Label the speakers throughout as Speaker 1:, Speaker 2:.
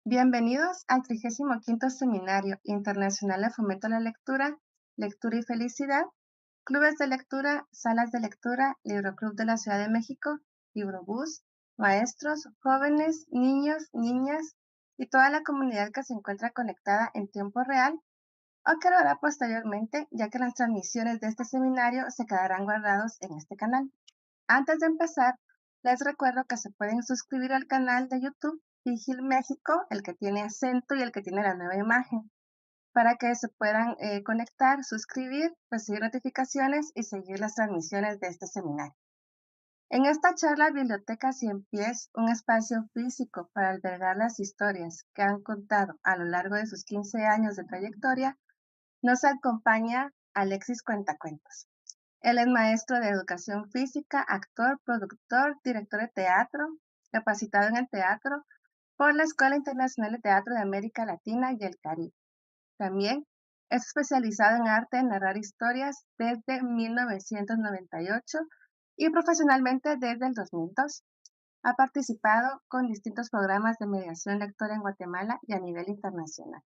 Speaker 1: Bienvenidos al 35º Seminario Internacional de Fomento a la Lectura, Lectura y Felicidad, Clubes de Lectura, Salas de Lectura, Libroclub de la Ciudad de México, Librobús, maestros, jóvenes, niños, niñas y toda la comunidad que se encuentra conectada en tiempo real o que lo hará posteriormente, ya que las transmisiones de este seminario se quedarán guardados en este canal. Antes de empezar, les recuerdo que se pueden suscribir al canal de YouTube Vigil México, el que tiene acento y el que tiene la nueva imagen, para que se puedan conectar, suscribir, recibir notificaciones y seguir las transmisiones de este seminario. En esta charla, Biblioteca Cien Pies, un espacio físico para albergar las historias que han contado a lo largo de sus 15 años de trayectoria, nos acompaña Alexis Cuentacuentos. Él es maestro de educación física, actor, productor, director de teatro, capacitado en el teatro por la Escuela Internacional de Teatro de América Latina y el Caribe. También es especializado en arte en narrar historias desde 1998 y profesionalmente desde el 2002. Ha participado con distintos programas de mediación lectora en Guatemala y a nivel internacional.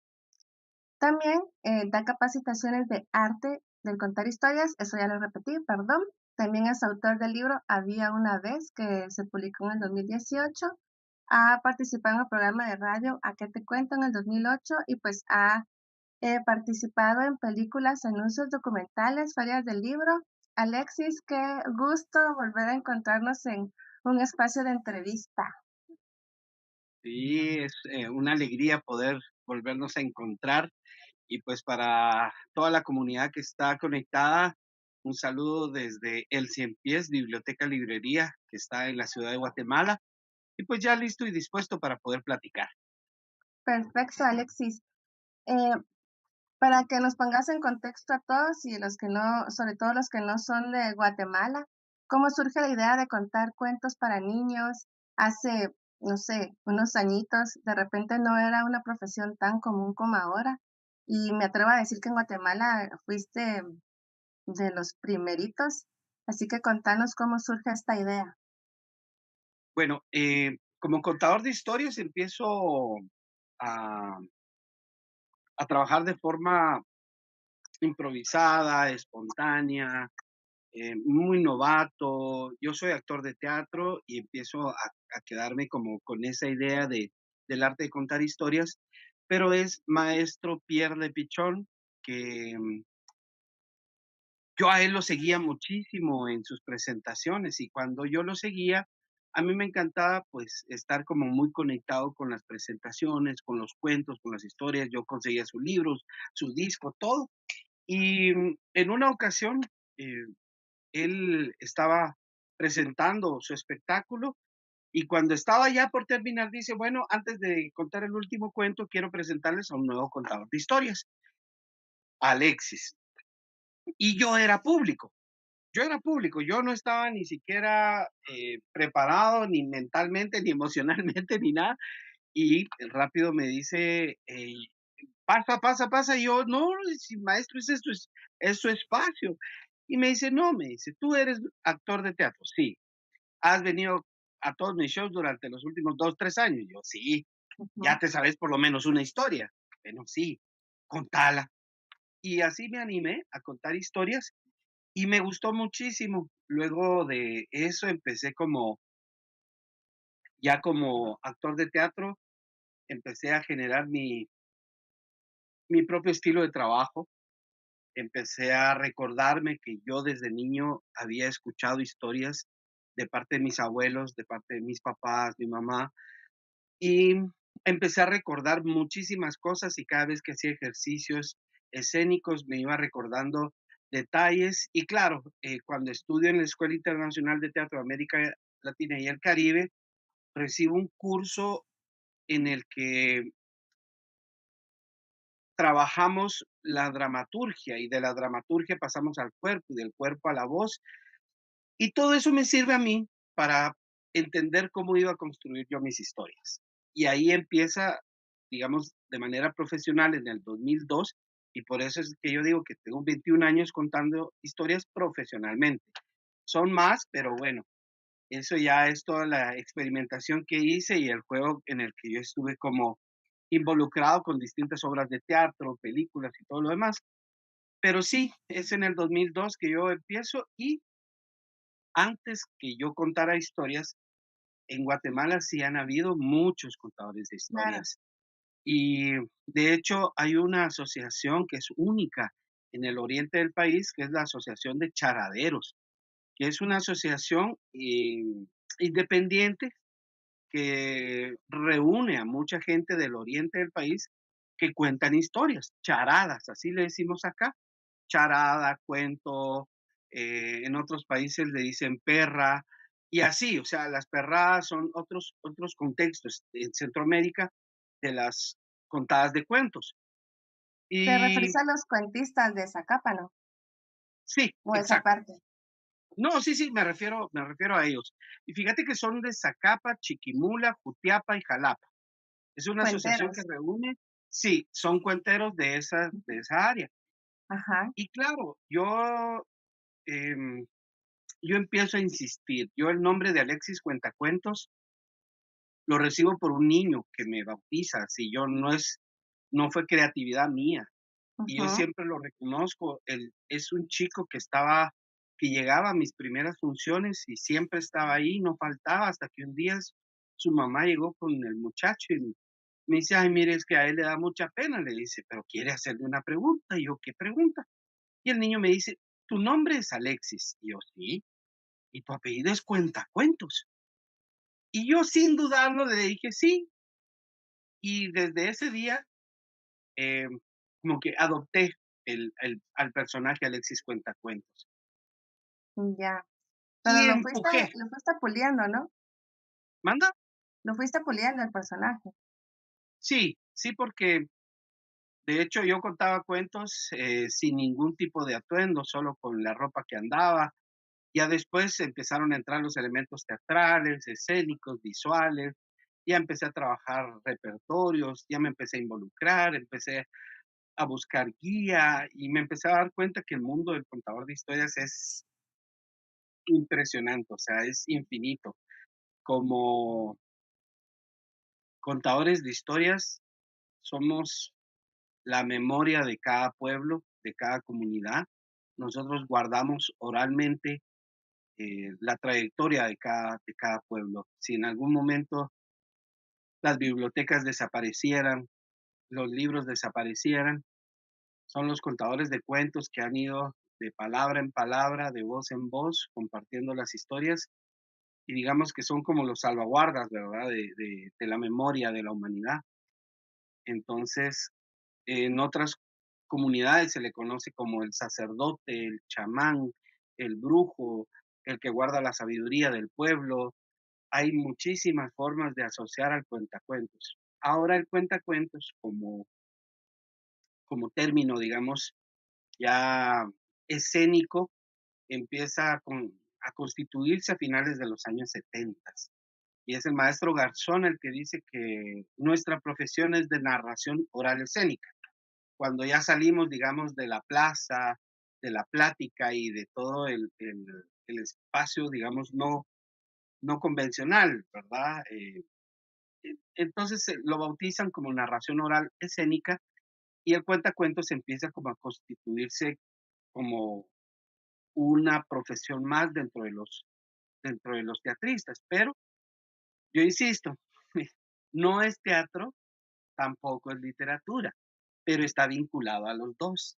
Speaker 1: También da capacitaciones de arte del contar historias, eso ya lo repetí, perdón. También es autor del libro Había una vez, que se publicó en el 2018. Ha participado en el programa de radio ¿A qué te cuento? En el 2008 y pues ha participado en películas, anuncios, documentales, ferias del libro. Alexis, qué gusto volver a encontrarnos en un espacio de entrevista.
Speaker 2: Sí, es una alegría poder volvernos a encontrar y pues para toda la comunidad que está conectada, un saludo desde El Cien Pies, Biblioteca Librería, que está en la ciudad de Guatemala, y pues ya listo y dispuesto para poder platicar.
Speaker 1: Perfecto, Alexis. Eh, Para que nos pongas en contexto a todos y los que no, sobre todo los que no son de Guatemala, ¿cómo surge la idea de contar cuentos para niños? Hace, no sé, unos añitos, de repente no era una profesión tan común como ahora. Y me atrevo a decir que en Guatemala fuiste de los primeritos, así que contanos cómo surge esta idea.
Speaker 2: Bueno, como contador de historias empiezo a, a trabajar de forma improvisada, espontánea, muy novato. Yo soy actor de teatro y empiezo a quedarme como con esa idea del arte de contar historias, pero es maestro Pierre de Pichon, que yo a él lo seguía muchísimo en sus presentaciones y cuando yo lo seguía, a mí me encantaba pues estar como muy conectado con las presentaciones, con los cuentos, con las historias. Yo conseguía sus libros, sus discos, todo. Y en una ocasión, eh, él estaba presentando su espectáculo y cuando estaba ya por terminar dice, bueno, antes de contar el último cuento, quiero presentarles a un nuevo contador de historias, Alexis. Y yo era público, yo no estaba ni siquiera preparado ni mentalmente, ni emocionalmente, ni nada. Y rápido me dice, pasa, pasa, pasa. Y yo, no, si maestro, es su espacio. Y me dice, no, me dice, tú eres actor de teatro, sí. ¿Has venido a todos mis shows durante los últimos 2, 3 años? Yo, sí. ¿Ya
Speaker 1: Ujú.
Speaker 2: te sabes por lo menos una historia? Bueno, sí, contala. Y así me animé a contar historias y me gustó muchísimo. Luego de eso empecé ya como actor de teatro, empecé a generar mi propio estilo de trabajo. Empecé a recordarme que yo desde niño había escuchado historias de parte de mis abuelos, de parte de mis papás, mi mamá, y empecé a recordar muchísimas cosas y cada vez que hacía ejercicios escénicos me iba recordando detalles. Y claro, cuando estudio en la Escuela Internacional de Teatro de América Latina y el Caribe, recibo un curso en el que trabajamos la dramaturgia y de la dramaturgia pasamos al cuerpo y del cuerpo a la voz. Y todo eso me sirve a mí para entender cómo iba a construir yo mis historias. Y ahí empieza, digamos, de manera profesional en el 2002, y por eso es que yo digo que tengo 21 años contando historias profesionalmente. Son más, pero bueno, eso ya es toda la experimentación que hice y el juego en el que yo estuve como involucrado con distintas obras de teatro, películas y todo lo demás. Pero sí, es en el 2002 que yo empiezo y antes que yo contara historias, en Guatemala sí han habido muchos contadores de
Speaker 1: Claro,
Speaker 2: historias. Y de hecho hay una asociación que es única en el oriente del país, que es la Asociación de Charaderos, que es una asociación independiente que reúne a mucha gente del oriente del país que cuentan historias, charadas, así le decimos acá, charada, cuento, en otros países le dicen perra, y así, o sea, las perradas son otros contextos en Centroamérica de las contadas de cuentos.
Speaker 1: ¿te
Speaker 2: Y
Speaker 1: referís a los cuentistas de Zacápano
Speaker 2: sí,
Speaker 1: o esa
Speaker 2: exacto.
Speaker 1: parte?
Speaker 2: No, sí, sí, me refiero a ellos. Y fíjate que son de Zacapa, Chiquimula, Jutiapa y Jalapa. Es una asociación que
Speaker 1: Cuenteros.
Speaker 2: reúne, sí, son cuenteros de esa área.
Speaker 1: Ajá,
Speaker 2: Y claro, em, yo empiezo a insistir. Yo el nombre de Alexis Cuentacuentos lo recibo por un niño que me bautiza, si yo no fue creatividad mía. Y yo
Speaker 1: ujú.
Speaker 2: siempre lo reconozco, él es un chico que llegaba a mis primeras funciones y siempre estaba ahí, no faltaba, hasta que un día su mamá llegó con el muchacho y me dice: "Ay, mire, es que a él le da mucha pena", le dice, "pero quiere hacerle una pregunta", y yo: "¿Qué pregunta?". Y el niño me dice: "¿Tu nombre es Alexis?". Y yo: "Sí". "¿Y tu apellido es Cuentacuentos?". Y yo sin dudarlo le dije: "Sí". Y desde ese día, como que adopté al personaje Alexis Cuentacuentos.
Speaker 1: Ya, pero
Speaker 2: Y
Speaker 1: lo fuiste
Speaker 2: empujé.
Speaker 1: lo fuiste puliendo, ¿no?
Speaker 2: ¿Manda?
Speaker 1: Lo fuiste puliendo el personaje.
Speaker 2: Sí, sí, porque de hecho yo contaba cuentos, sin ningún tipo de atuendo, solo con la ropa que andaba. Ya después empezaron a entrar los elementos teatrales, escénicos, visuales. Ya empecé a trabajar repertorios, ya me empecé a involucrar, empecé a buscar guía y me empecé a dar cuenta que el mundo del contador de historias es impresionante, o sea, es infinito. Como contadores de historias somos la memoria de cada pueblo, de cada comunidad. Nosotros guardamos oralmente la trayectoria de cada pueblo. Si en algún momento las bibliotecas desaparecieran, los libros desaparecieran, son los contadores de cuentos que han ido de palabra en palabra, de voz en voz, compartiendo las historias y digamos que son como los salvaguardas, ¿verdad? De la memoria de la humanidad. Entonces, en otras comunidades se le conoce como el sacerdote, el chamán, el brujo, el que guarda la sabiduría del pueblo. Hay muchísimas formas de asociar al cuentacuentos. Ahora el cuentacuentos como término, digamos, ya escénico, empieza a constituirse a finales de los años 70. Y es el maestro Garzón el que dice que nuestra profesión es de narración oral escénica. Cuando ya salimos, digamos, de la plaza, de la plática y de todo el espacio, digamos, no convencional, ¿verdad? Entonces lo bautizan como narración oral escénica y el cuentacuentos empieza como a constituirse como una profesión más dentro de los teatristas. Pero yo insisto, no es teatro, tampoco es literatura, pero está vinculado a los dos,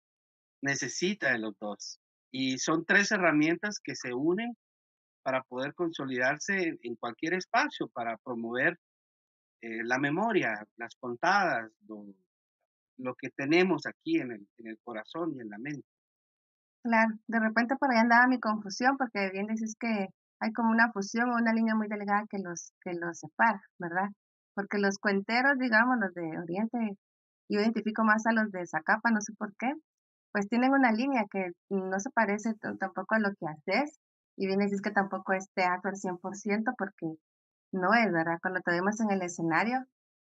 Speaker 2: necesita de los dos. Y son tres herramientas que se unen para poder consolidarse en cualquier espacio, para promover la memoria, las contadas, lo que tenemos aquí en el corazón y en la mente.
Speaker 1: Claro, de repente por ahí andaba mi confusión, porque bien dices que hay como una fusión o una línea muy delgada que los separa, ¿verdad? Porque los cuenteros, digamos, los de Oriente, yo identifico más a los de Zacapa, no sé por qué, pues tienen una línea que no se parece tampoco a lo que haces, y bien dices que tampoco es teatro al 100% porque no es, ¿verdad? Cuando te vemos en el escenario,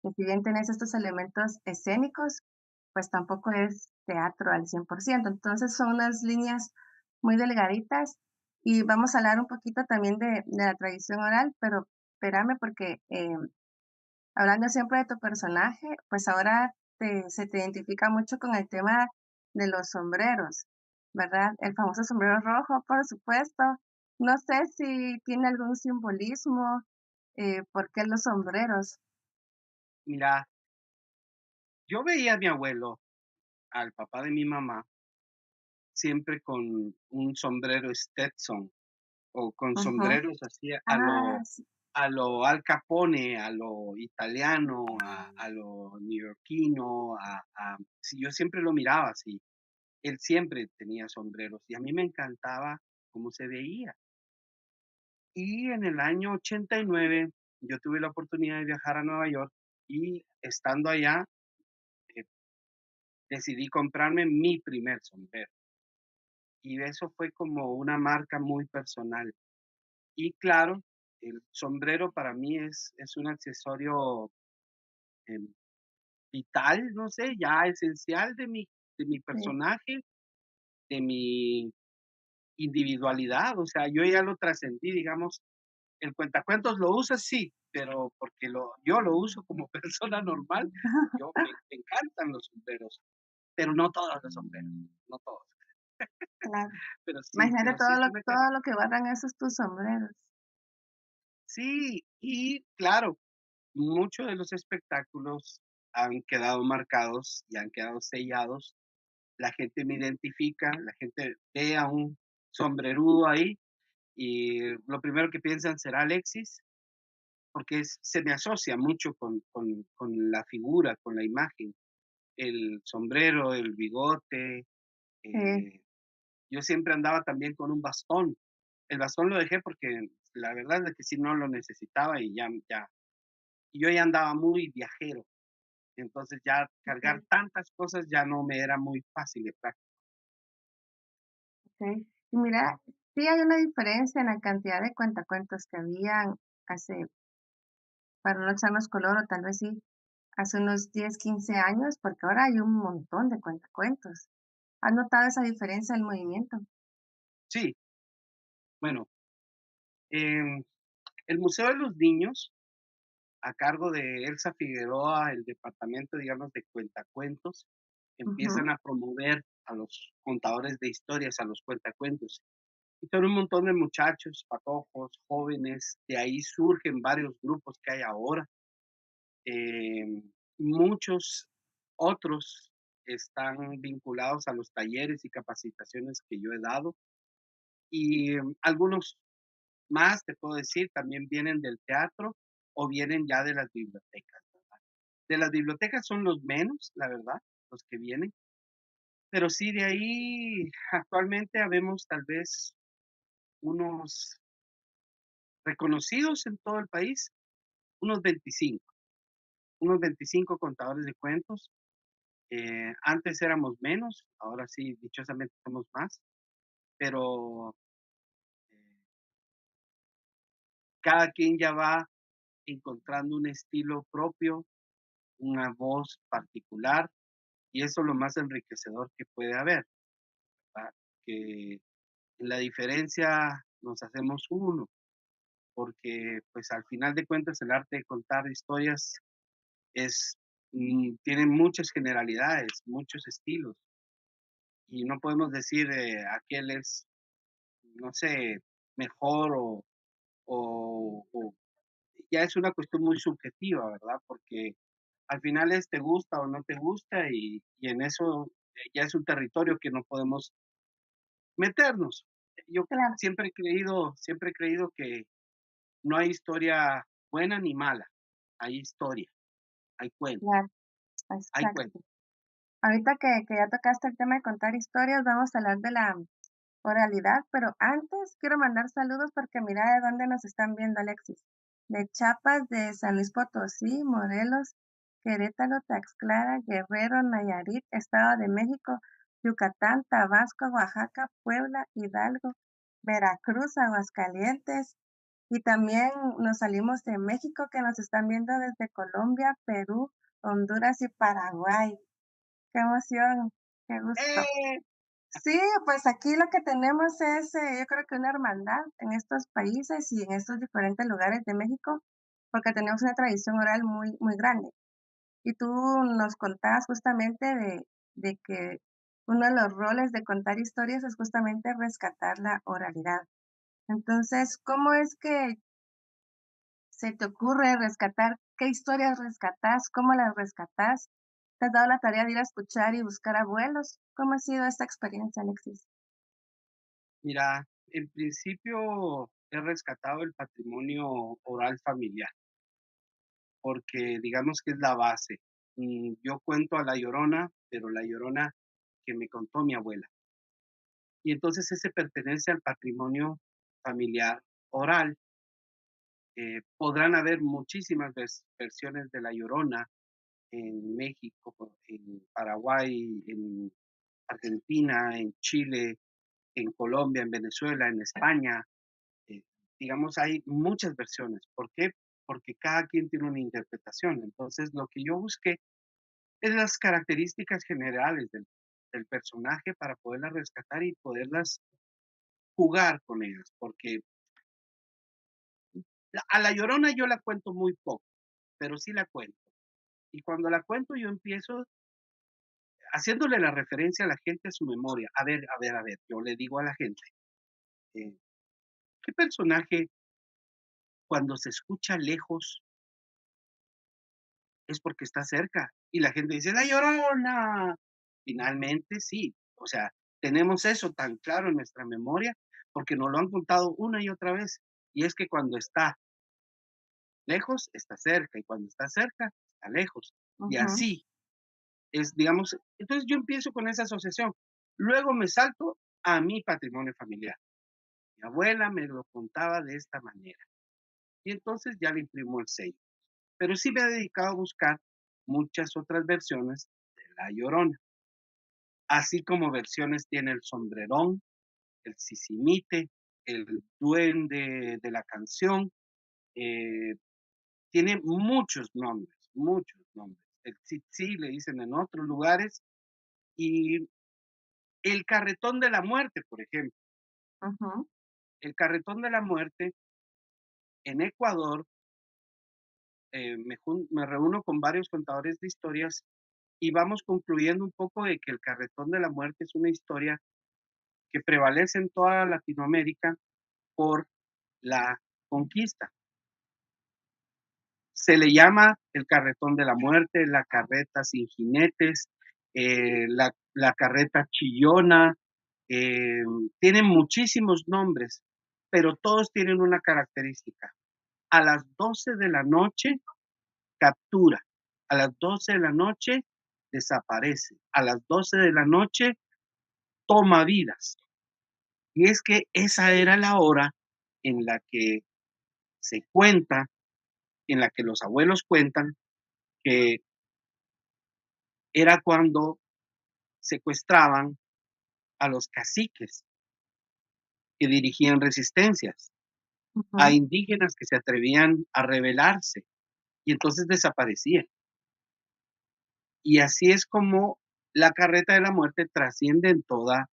Speaker 1: que si bien tenés estos elementos escénicos, pues tampoco es teatro al 100%. Entonces son unas líneas muy delgaditas y vamos a hablar un poquito también de la tradición oral, pero espérame porque Hablando siempre de tu personaje, pues ahora se te identifica mucho con el tema de los sombreros, ¿verdad? El famoso sombrero rojo, por supuesto. No sé si tiene algún simbolismo, ¿por qué los sombreros?
Speaker 2: Mira, yo veía a mi abuelo, al papá de mi mamá, siempre con un sombrero Stetson o con
Speaker 1: Ujú.
Speaker 2: sombreros así
Speaker 1: Ah, sí,
Speaker 2: a lo Al Capone, a lo italiano, a lo neoyorquino, sí, yo siempre lo miraba así. Él siempre tenía sombreros y a mí me encantaba cómo se veía. Y en el año 89 yo tuve la oportunidad de viajar a Nueva York y estando allá, eh, decidí comprarme mi primer sombrero. Y eso fue como una marca muy personal. Y claro, el sombrero para mí es un accesorio, em, vital, no sé, ya esencial de mi
Speaker 1: sí.
Speaker 2: personaje, de mi individualidad. O sea, yo ya lo trascendí, digamos, el cuentacuentos lo usa, sí, pero porque yo lo uso como persona normal. Me encantan los sombreros, pero no todos los sombreros, no todos,
Speaker 1: Claro. Imagínate
Speaker 2: pero sí es una
Speaker 1: todo lo que guardan esos tus sombreros.
Speaker 2: sí, y claro, muchos de los espectáculos han quedado marcados y han quedado sellados. La gente me identifica, la gente ve a un sombrerudo ahí y lo primero que piensan será Alexis, porque se me asocia mucho con la figura, con la imagen, el sombrero, el bigote.
Speaker 1: Sí,
Speaker 2: eh, yo siempre andaba también con un bastón. El bastón lo dejé porque la verdad es que sí no lo necesitaba y y yo ya andaba muy viajero. Entonces ya cargar
Speaker 1: okey,
Speaker 2: tantas cosas ya no me era muy fácil de práctica.
Speaker 1: okey. Y mira, sí hay una diferencia en la cantidad de cuentacuentos que habían hace, para no echarnos color, o tal vez sí, hace unos 10, 15 años, porque ahora hay un montón de cuentacuentos. ¿Has notado esa diferencia del movimiento?
Speaker 2: Sí, bueno, em, el Museo de los Niños, a cargo de Elsa Figueroa, el departamento, digamos, de cuentacuentos,
Speaker 1: Ujú,
Speaker 2: empiezan a promover a los contadores de historias, a los cuentacuentos. Y son un montón de muchachos, patojos, jóvenes, de ahí surgen varios grupos que hay ahora. Muchos otros están vinculados a los talleres y capacitaciones que yo he dado y algunos más, te puedo decir, también vienen del teatro o vienen ya de las bibliotecas, ¿verdad? De las bibliotecas son los menos, la verdad, los que vienen, pero sí de ahí actualmente habemos tal vez unos reconocidos en todo el país, unos 25, unos 25 contadores de cuentos. Antes éramos menos, ahora sí, dichosamente somos más, pero eh, cada quien ya va encontrando un estilo propio, una voz particular, y eso es lo más enriquecedor que puede haber, ¿verdad? Que en la diferencia nos hacemos uno, porque pues al final de cuentas el arte de contar historias es, tiene muchas generalidades, muchos estilos, y no podemos decir aquel es, no sé, mejor o ya es una cuestión muy subjetiva, ¿verdad? Porque al final es te gusta o no te gusta y en eso ya es un territorio que no podemos meternos. Yo
Speaker 1: claro,
Speaker 2: siempre he creído que no hay historia buena ni mala, hay historia, hay cuento,
Speaker 1: claro,
Speaker 2: hay cuento.
Speaker 1: exacto. Ahorita que ya tocaste el tema de contar historias, vamos a hablar de la oralidad, pero antes quiero mandar saludos porque mira de dónde nos están viendo, Alexis. De Chiapas, de San Luis Potosí, Morelos, Querétaro, Tlaxcala, Guerrero, Nayarit, Estado de México, Yucatán, Tabasco, Oaxaca, Puebla, Hidalgo, Veracruz, Aguascalientes. Y también nos salimos de México, que nos están viendo desde Colombia, Perú, Honduras y Paraguay. Qué emoción, qué gusto.
Speaker 2: ¡Eh!
Speaker 1: Sí, pues aquí lo que tenemos es, yo creo que una hermandad en estos países y en estos diferentes lugares de México, porque tenemos una tradición oral muy, muy grande. Y tú nos contabas justamente de que uno de los roles de contar historias es justamente rescatar la oralidad. Entonces, ¿cómo es que se te ocurre rescatar? ¿Qué historias rescatás? ¿Cómo las rescatás? ¿Te has dado la tarea de ir a escuchar y buscar abuelos? ¿Cómo ha sido esta experiencia, Alexis?
Speaker 2: Mira, en principio he rescatado el patrimonio oral familiar, porque digamos que es la base. Yo cuento a La Llorona, pero La Llorona que me contó mi abuela. Y entonces ese pertenece al patrimonio familiar oral. Podrán haber muchísimas versiones de La Llorona en México, en Paraguay, en Argentina, en Chile, en Colombia, en Venezuela, en España. eh, digamos, hay muchas versiones. ¿Por qué? Porque cada quien tiene una interpretación. Entonces, lo que yo busqué es las características generales del personaje para poderlas rescatar y poderlas jugar con ellas, porque a La Llorona yo la cuento muy poco, pero sí la cuento. Y cuando la cuento yo empiezo haciéndole la referencia a la gente a su memoria. A ver, a ver, a ver, yo le digo a la gente, eh, ¿qué personaje cuando se escucha lejos es porque está cerca? Y la gente dice, La Llorona. Finalmente sí, o sea, tenemos eso tan claro en nuestra memoria porque nos lo han contado una y otra vez. Y es que cuando está lejos, está cerca, y cuando está cerca, está lejos. Y
Speaker 1: Ujú,
Speaker 2: así es, digamos, entonces yo empiezo con esa asociación. Luego me salto a mi patrimonio familiar. Mi abuela me lo contaba de esta manera. Y entonces ya le imprimo el sello. Pero sí me he dedicado a buscar muchas otras versiones de La Llorona, así como versiones tiene el Sombrerón, el Sisimite, el Duende de la Canción. eh, Tiene muchos nombres, muchos nombres. El Tzitzí le dicen en otros lugares. Y el Carretón de la Muerte, por ejemplo.
Speaker 1: ujú,
Speaker 2: El Carretón de la Muerte en Ecuador, me reúno con varios contadores de historias y vamos concluyendo un poco de que el Carretón de la Muerte es una historia que prevalece en toda Latinoamérica por la conquista. Se le llama el Carretón de la Muerte, la carreta sin jinetes, la carreta chillona. eh, Tienen muchísimos nombres, pero todos tienen una característica. A las 12 de la noche captura, a las 12 de la noche desaparece, a las 12 de la noche toma vidas. Y es que esa era la hora en la que se cuenta, en la que los abuelos cuentan que era cuando secuestraban a los caciques que dirigían resistencias, a
Speaker 1: ujú.
Speaker 2: indígenas que se atrevían a rebelarse y entonces desaparecían. Y así es como la carreta de la muerte trasciende en toda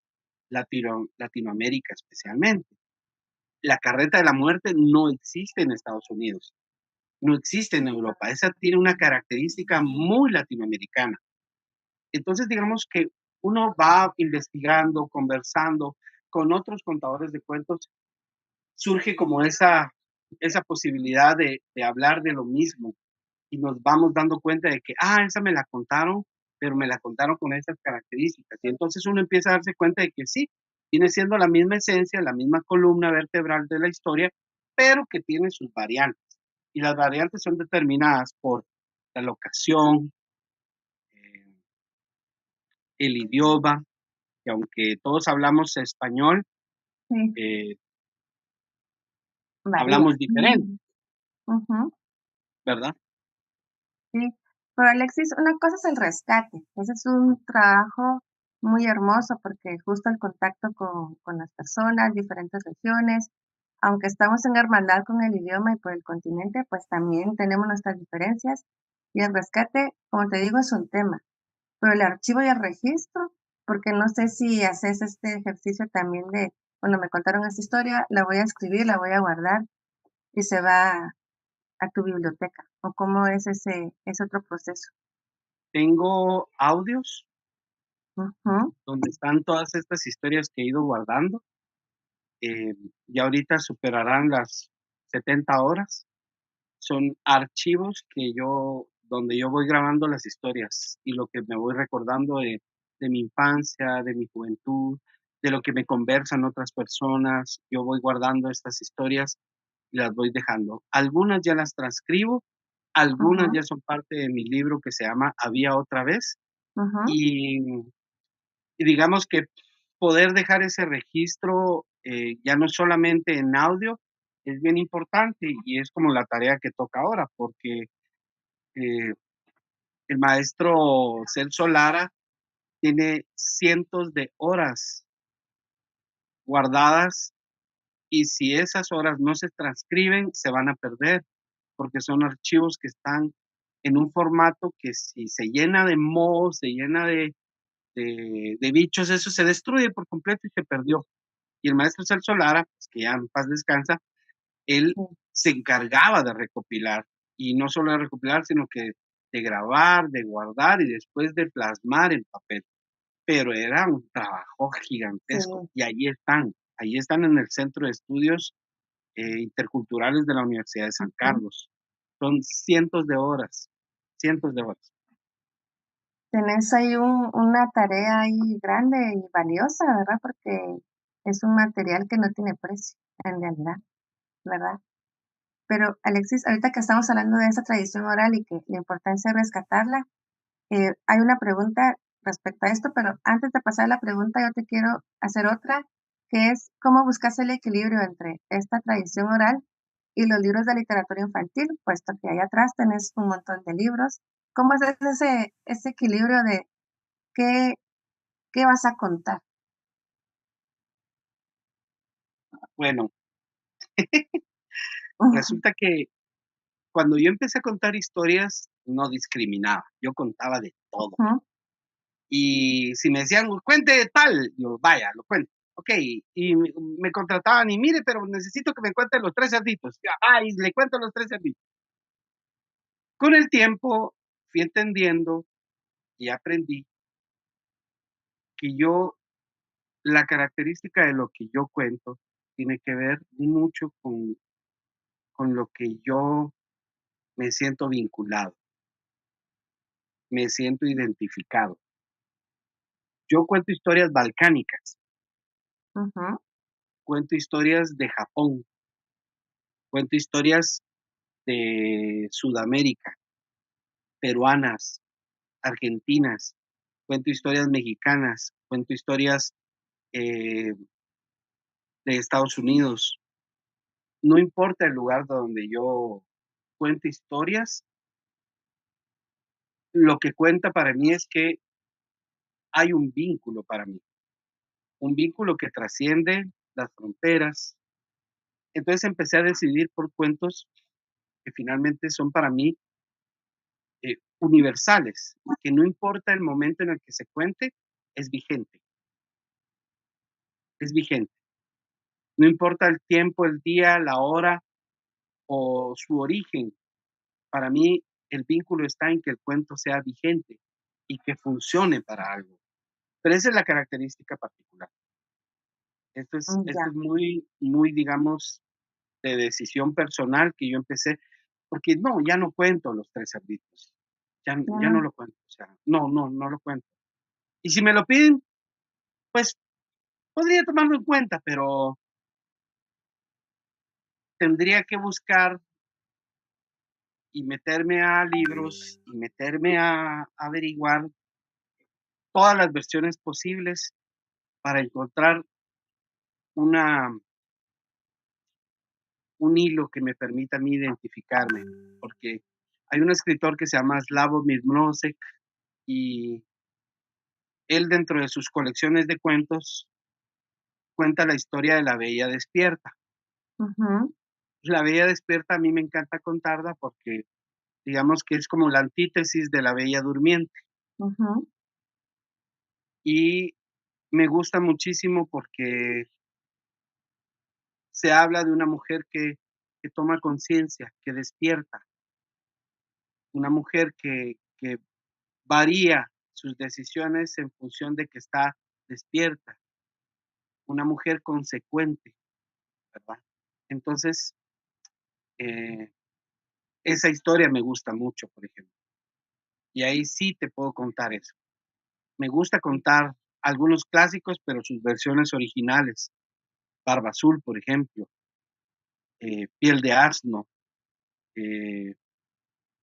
Speaker 2: Latinoamérica especialmente. La carreta de la muerte no existe en Estados Unidos, no existe en Europa. Esa tiene una característica muy latinoamericana. Entonces, digamos que uno va investigando, conversando con otros contadores de cuentos, surge como esa posibilidad de hablar de lo mismo y nos vamos dando cuenta de que, esa me la contaron, pero me la contaron con esas características. Y entonces uno empieza a darse cuenta de que sí, viene siendo la misma esencia, la misma columna vertebral de la historia, pero que tiene sus variantes. Y las variantes son determinadas por la locación, eh, el idioma, que aunque todos hablamos español,
Speaker 1: Sí,
Speaker 2: eh,
Speaker 1: varía.
Speaker 2: hablamos diferente,
Speaker 1: Ujú.
Speaker 2: ¿verdad?
Speaker 1: Sí, pero Alexis, una cosa es el rescate. Ese es un trabajo muy hermoso porque justo el contacto con las personas, diferentes regiones, aunque estamos en hermandad con el idioma y por el continente, pues también tenemos nuestras diferencias. Y el rescate, como te digo, es un tema. Pero el archivo y el registro, porque no sé si haces este ejercicio también de, bueno, me contaron esta historia, la voy a escribir, la voy a guardar y se va a tu biblioteca, o cómo es ese otro proceso?
Speaker 2: Tengo audios
Speaker 1: Ujú,
Speaker 2: donde están todas estas historias que he ido guardando, ya ahorita superarán las 70 horas. Son archivos que yo donde yo voy grabando las historias y lo que me voy recordando de mi infancia, de mi juventud, de lo que me conversan otras personas. Yo voy guardando estas historias y las voy dejando. Algunas ya las transcribo, algunas
Speaker 1: ujú,
Speaker 2: ya son parte de mi libro que se llama Había otra vez,
Speaker 1: ujú,
Speaker 2: y y digamos que poder dejar ese registro, ya no solamente en audio, es bien importante y es como la tarea que toca ahora, porque, eh, el maestro Celso Lara tiene cientos de horas guardadas y si esas horas no se transcriben, se van a perder, porque son archivos que están en un formato que si se llena de moho, se llena de bichos, eso se destruye por completo y se perdió. Y el maestro Celso Lara, pues, que ya en paz descansa, él
Speaker 1: sí,
Speaker 2: se encargaba de recopilar, y no solo de recopilar, sino que de grabar, de guardar y después de plasmar en papel. Pero era un trabajo
Speaker 1: sí,
Speaker 2: gigantesco, y ahí están en el Centro de Estudios, Interculturales de la Universidad de San
Speaker 1: ujú.
Speaker 2: Carlos. Son cientos de horas.
Speaker 1: Tenés ahí una tarea ahí grande y valiosa, ¿verdad? Porque es un material que no tiene precio, en realidad, ¿verdad? Pero, Alexis, ahorita que estamos hablando de esa tradición oral y que la importancia de rescatarla, hay una pregunta respecto a esto, pero antes de pasar a la pregunta, yo te quiero hacer otra, que es, ¿cómo buscas el equilibrio entre esta tradición oral y los libros de literatura infantil? Puesto que ahí atrás tenés un montón de libros. ¿Cómo haces ese equilibrio de qué qué vas a contar?
Speaker 2: Bueno,
Speaker 1: Ujú,
Speaker 2: resulta que cuando yo empecé a contar historias, no discriminaba, yo contaba de todo.
Speaker 1: ujú,
Speaker 2: Y si me decían: "Cuente tal", yo: "Vaya, lo cuento". Okey, y me contrataban y: "Mire, pero necesito que me cuente los 3 cerditos". Ya, y le cuento los 3 cerditos. Con el tiempo fui entendiendo y aprendí que yo la característica de lo que yo cuento tiene que ver mucho con lo que yo me siento vinculado, me siento identificado. Yo cuento historias balcánicas,
Speaker 1: ujú,
Speaker 2: cuento historias de Japón, cuento historias de Sudamérica, peruanas, argentinas, cuento historias mexicanas, cuento historias, eh, de Estados Unidos. No importa el lugar donde yo cuente historias, lo que cuenta para mí es que hay un vínculo para mí, un vínculo que trasciende las fronteras. Entonces empecé a decidir por cuentos que finalmente son para mí, universales, que no importa el momento en el que se cuente, es vigente, es vigente. No importa el tiempo, el día, la hora o su origen. Para mí, el vínculo está en que el cuento sea vigente y que funcione para algo. Pero esa es la característica particular. Esto
Speaker 1: ya,
Speaker 2: es muy, muy, digamos, de decisión personal que yo empecé, porque no, ya no cuento los 3 cerditos. Ya no
Speaker 1: ya,
Speaker 2: lo cuento, o sea, no lo cuento. Y si me lo piden, pues podría tomarlo en cuenta, pero tendría que buscar y meterme a libros y meterme a averiguar todas las versiones posibles para encontrar una un hilo que me permita a mí identificarme, porque hay un escritor que se llama Slavomir Mrozek y él dentro de sus colecciones de cuentos cuenta la historia de La Bella Despierta.
Speaker 1: ujú,
Speaker 2: La Bella Despierta a mí me encanta contarla porque digamos que es como la antítesis de La Bella Durmiente
Speaker 1: ujú,
Speaker 2: y me gusta muchísimo porque se habla de una mujer que que toma conciencia, que despierta, una mujer que varía sus decisiones en función de que está despierta, una mujer consecuente, ¿verdad? Entonces, eh, esa historia me gusta mucho, por ejemplo, y ahí sí te puedo contar eso. Me gusta contar algunos clásicos, pero sus versiones originales. Barba Azul, por ejemplo, Piel de Asno, eh,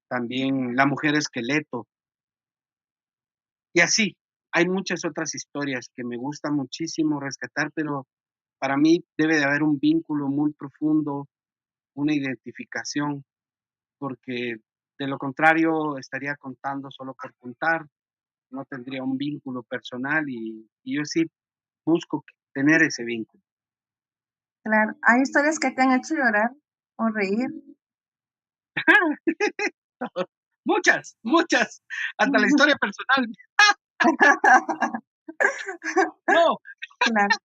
Speaker 2: también La Mujer Esqueleto, y así. Hay muchas otras historias que me gusta muchísimo rescatar, pero para mí debe de haber un vínculo muy profundo, una identificación, porque de lo contrario estaría contando solo por contar, no tendría un vínculo personal y yo sí busco tener ese vínculo.
Speaker 1: Claro, ¿hay historias que te han hecho llorar o reír?
Speaker 2: Muchas, muchas, hasta la historia personal. No,
Speaker 1: Claro.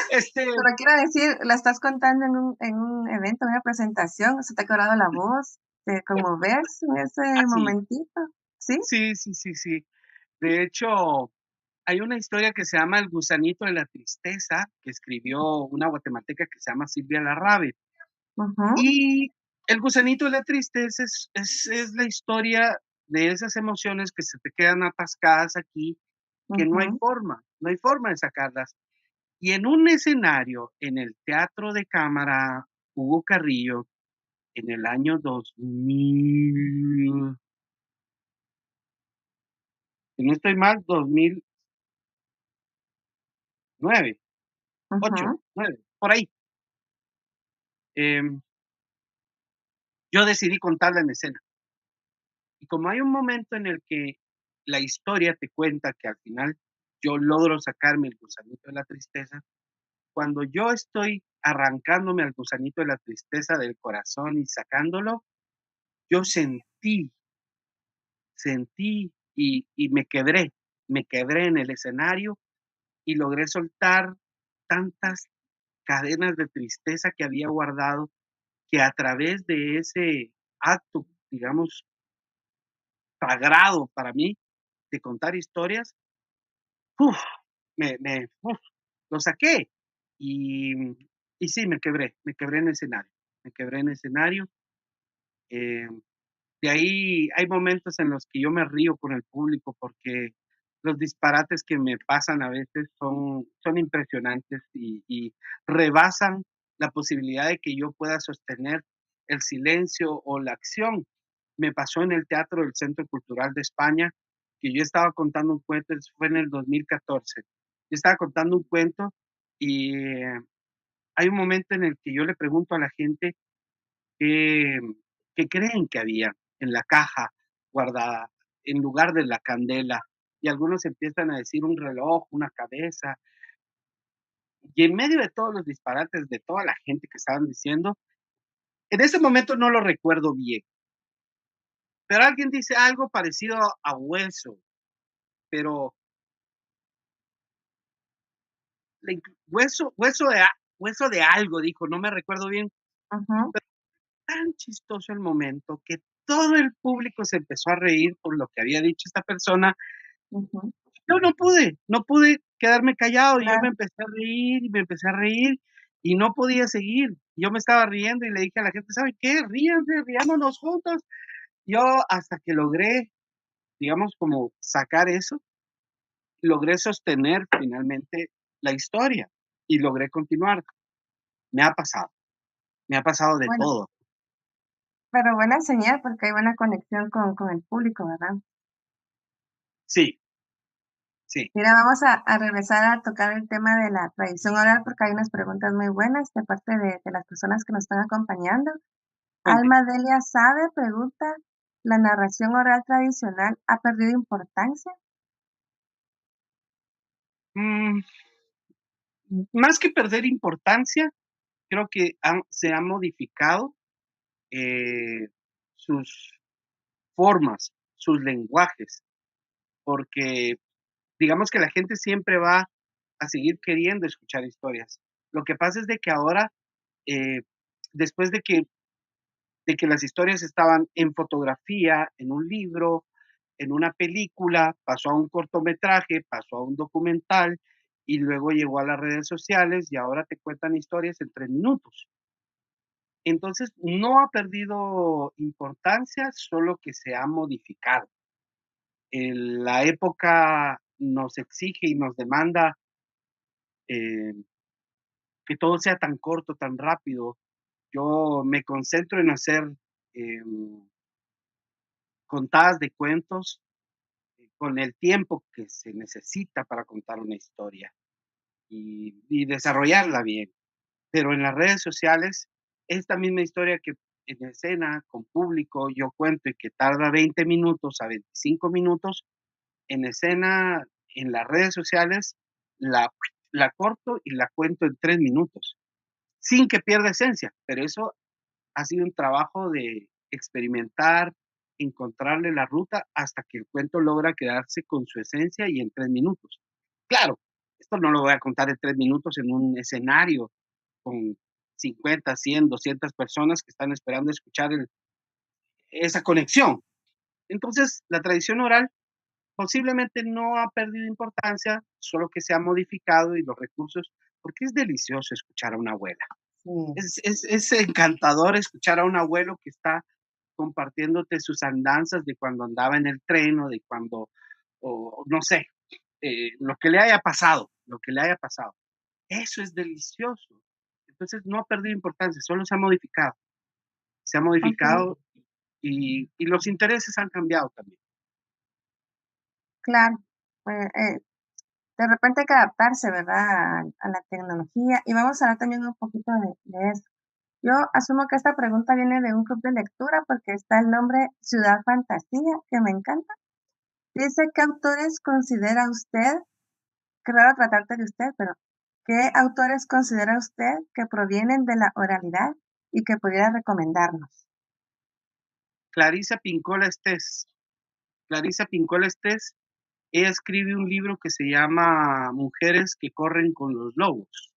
Speaker 2: este,
Speaker 1: Pero quiero decir, ¿la estás contando en un evento, en una presentación? ¿Se te ha quebrado la voz? ¿Te conmoves en ese
Speaker 2: sí,
Speaker 1: momentito? ¿Sí?
Speaker 2: sí, sí, sí, sí. De hecho, hay una historia que se llama El gusanito de la tristeza, que escribió una guatemalteca que se llama Silvia Larrabe.
Speaker 1: Ujú,
Speaker 2: Y El gusanito de la tristeza es la historia de esas emociones que se te quedan atascadas aquí, que
Speaker 1: ujú,
Speaker 2: no hay forma de sacarlas. Y en un escenario, en el Teatro de Cámara Hugo Carrillo, en el año 2000, si no estoy mal, 2009, 8,
Speaker 1: ujú,
Speaker 2: 9, por ahí. Em, yo decidí contarla en escena. Y como hay un momento en el que la historia te cuenta que al final yo logro sacarme el gusanito de la tristeza, cuando yo estoy arrancándome al gusanito de la tristeza del corazón y sacándolo, yo sentí y me quebré en el escenario y logré soltar tantas cadenas de tristeza que había guardado, que a través de ese acto, digamos, sagrado para mí, de contar historias, uf, uf, lo saqué. Y, y sí, me quebré en escenario, me quebré en escenario. eh, De ahí hay momentos en los que yo me río con el público porque los disparates que me pasan a veces son impresionantes y rebasan la posibilidad de que yo pueda sostener el silencio o la acción. Me pasó en el Teatro del Centro Cultural de España, que yo estaba contando un cuento, eso fue en el 2014. Yo estaba contando un cuento y hay un momento en el que yo le pregunto a la gente qué, qué creen que había en la caja guardada en lugar de la candela. Y algunos empiezan a decir un reloj, una cabeza. Y en medio de todos los disparates de toda la gente que estaban diciendo, en ese momento no lo recuerdo bien, pero alguien dice algo parecido a hueso, pero hueso de algo, dijo, no me recuerdo bien.
Speaker 1: ujú,
Speaker 2: Tan chistoso el momento que todo el público se empezó a reír por lo que había dicho esta persona.
Speaker 1: ujú.
Speaker 2: Yo no pude quedarme callado, y yo me
Speaker 1: Claro,
Speaker 2: empecé a reír, y me empecé a reír, y no podía seguir. Yo me estaba riendo y le dije a la gente: "¿Saben qué? Ríanse, riámonos juntos". Yo hasta que logré, digamos, como sacar eso, logré sostener finalmente la historia y logré continuar. Me ha pasado, me ha pasado de
Speaker 1: bueno,
Speaker 2: todo.
Speaker 1: pero buena señal porque hay buena conexión con el público, ¿verdad?
Speaker 2: Sí, sí,
Speaker 1: Mira, vamos a regresar a tocar el tema de la tradición oral porque hay unas preguntas muy buenas de parte de las personas que nos están acompañando.
Speaker 2: cuente.
Speaker 1: Alma Delia Sabe pregunta, ¿la narración oral tradicional ha perdido importancia?
Speaker 2: Mm, más que perder importancia, creo que se han modificado, eh, sus formas, sus lenguajes, porque digamos que la gente siempre va a seguir queriendo escuchar historias. Lo que pasa es de que ahora, eh, después de que las historias estaban en fotografía, en un libro, en una película, pasó a un cortometraje, pasó a un documental y luego llegó a las redes sociales y ahora te cuentan historias en 3 minutos. Entonces, no ha perdido importancia, solo que se ha modificado. La época nos exige y nos demanda, eh, que todo sea tan corto, tan rápido. Yo me concentro en hacer, em, contadas de cuentos, con el tiempo que se necesita para contar una historia y desarrollarla bien. Pero en las redes sociales, esta misma historia que en escena, con público, yo cuento y que tarda 20 minutos a 25 minutos, en escena, en las redes sociales, la la corto y la cuento en 3 minutos, sin que pierda esencia, pero eso ha sido un trabajo de experimentar, encontrarle la ruta hasta que el cuento logra quedarse con su esencia y en 3 minutos. Claro, esto no lo voy a contar en 3 minutos en un escenario con 50, 100, 200 personas que están esperando escuchar esa conexión. Entonces, la tradición oral posiblemente no ha perdido importancia, solo que se ha modificado y los recursos, porque es delicioso escuchar a una abuela.
Speaker 1: Sí,
Speaker 2: Es encantador escuchar a un abuelo que está compartiéndote sus andanzas de cuando andaba en el tren o de cuando, o no sé, lo que le haya pasado, lo que le haya pasado. Eso es delicioso. Entonces no ha perdido importancia, solo se ha modificado. Se ha
Speaker 1: okey,
Speaker 2: modificado y los intereses han cambiado también.
Speaker 1: claro. De repente hay que adaptarse, ¿verdad?, a la tecnología. Y vamos a hablar también un poquito de eso. Yo asumo que esta pregunta viene de un club de lectura, porque está el nombre Ciudad Fantasía, que me encanta. Dice, ¿qué autores considera usted? Qué raro tratarte de usted, pero ¿qué autores considera usted que provienen de la oralidad y que pudiera recomendarnos?
Speaker 2: Clarisa Pincola Estés. Clarisa Pincola Estés, ella escribe un libro que se llama Mujeres que corren con los lobos.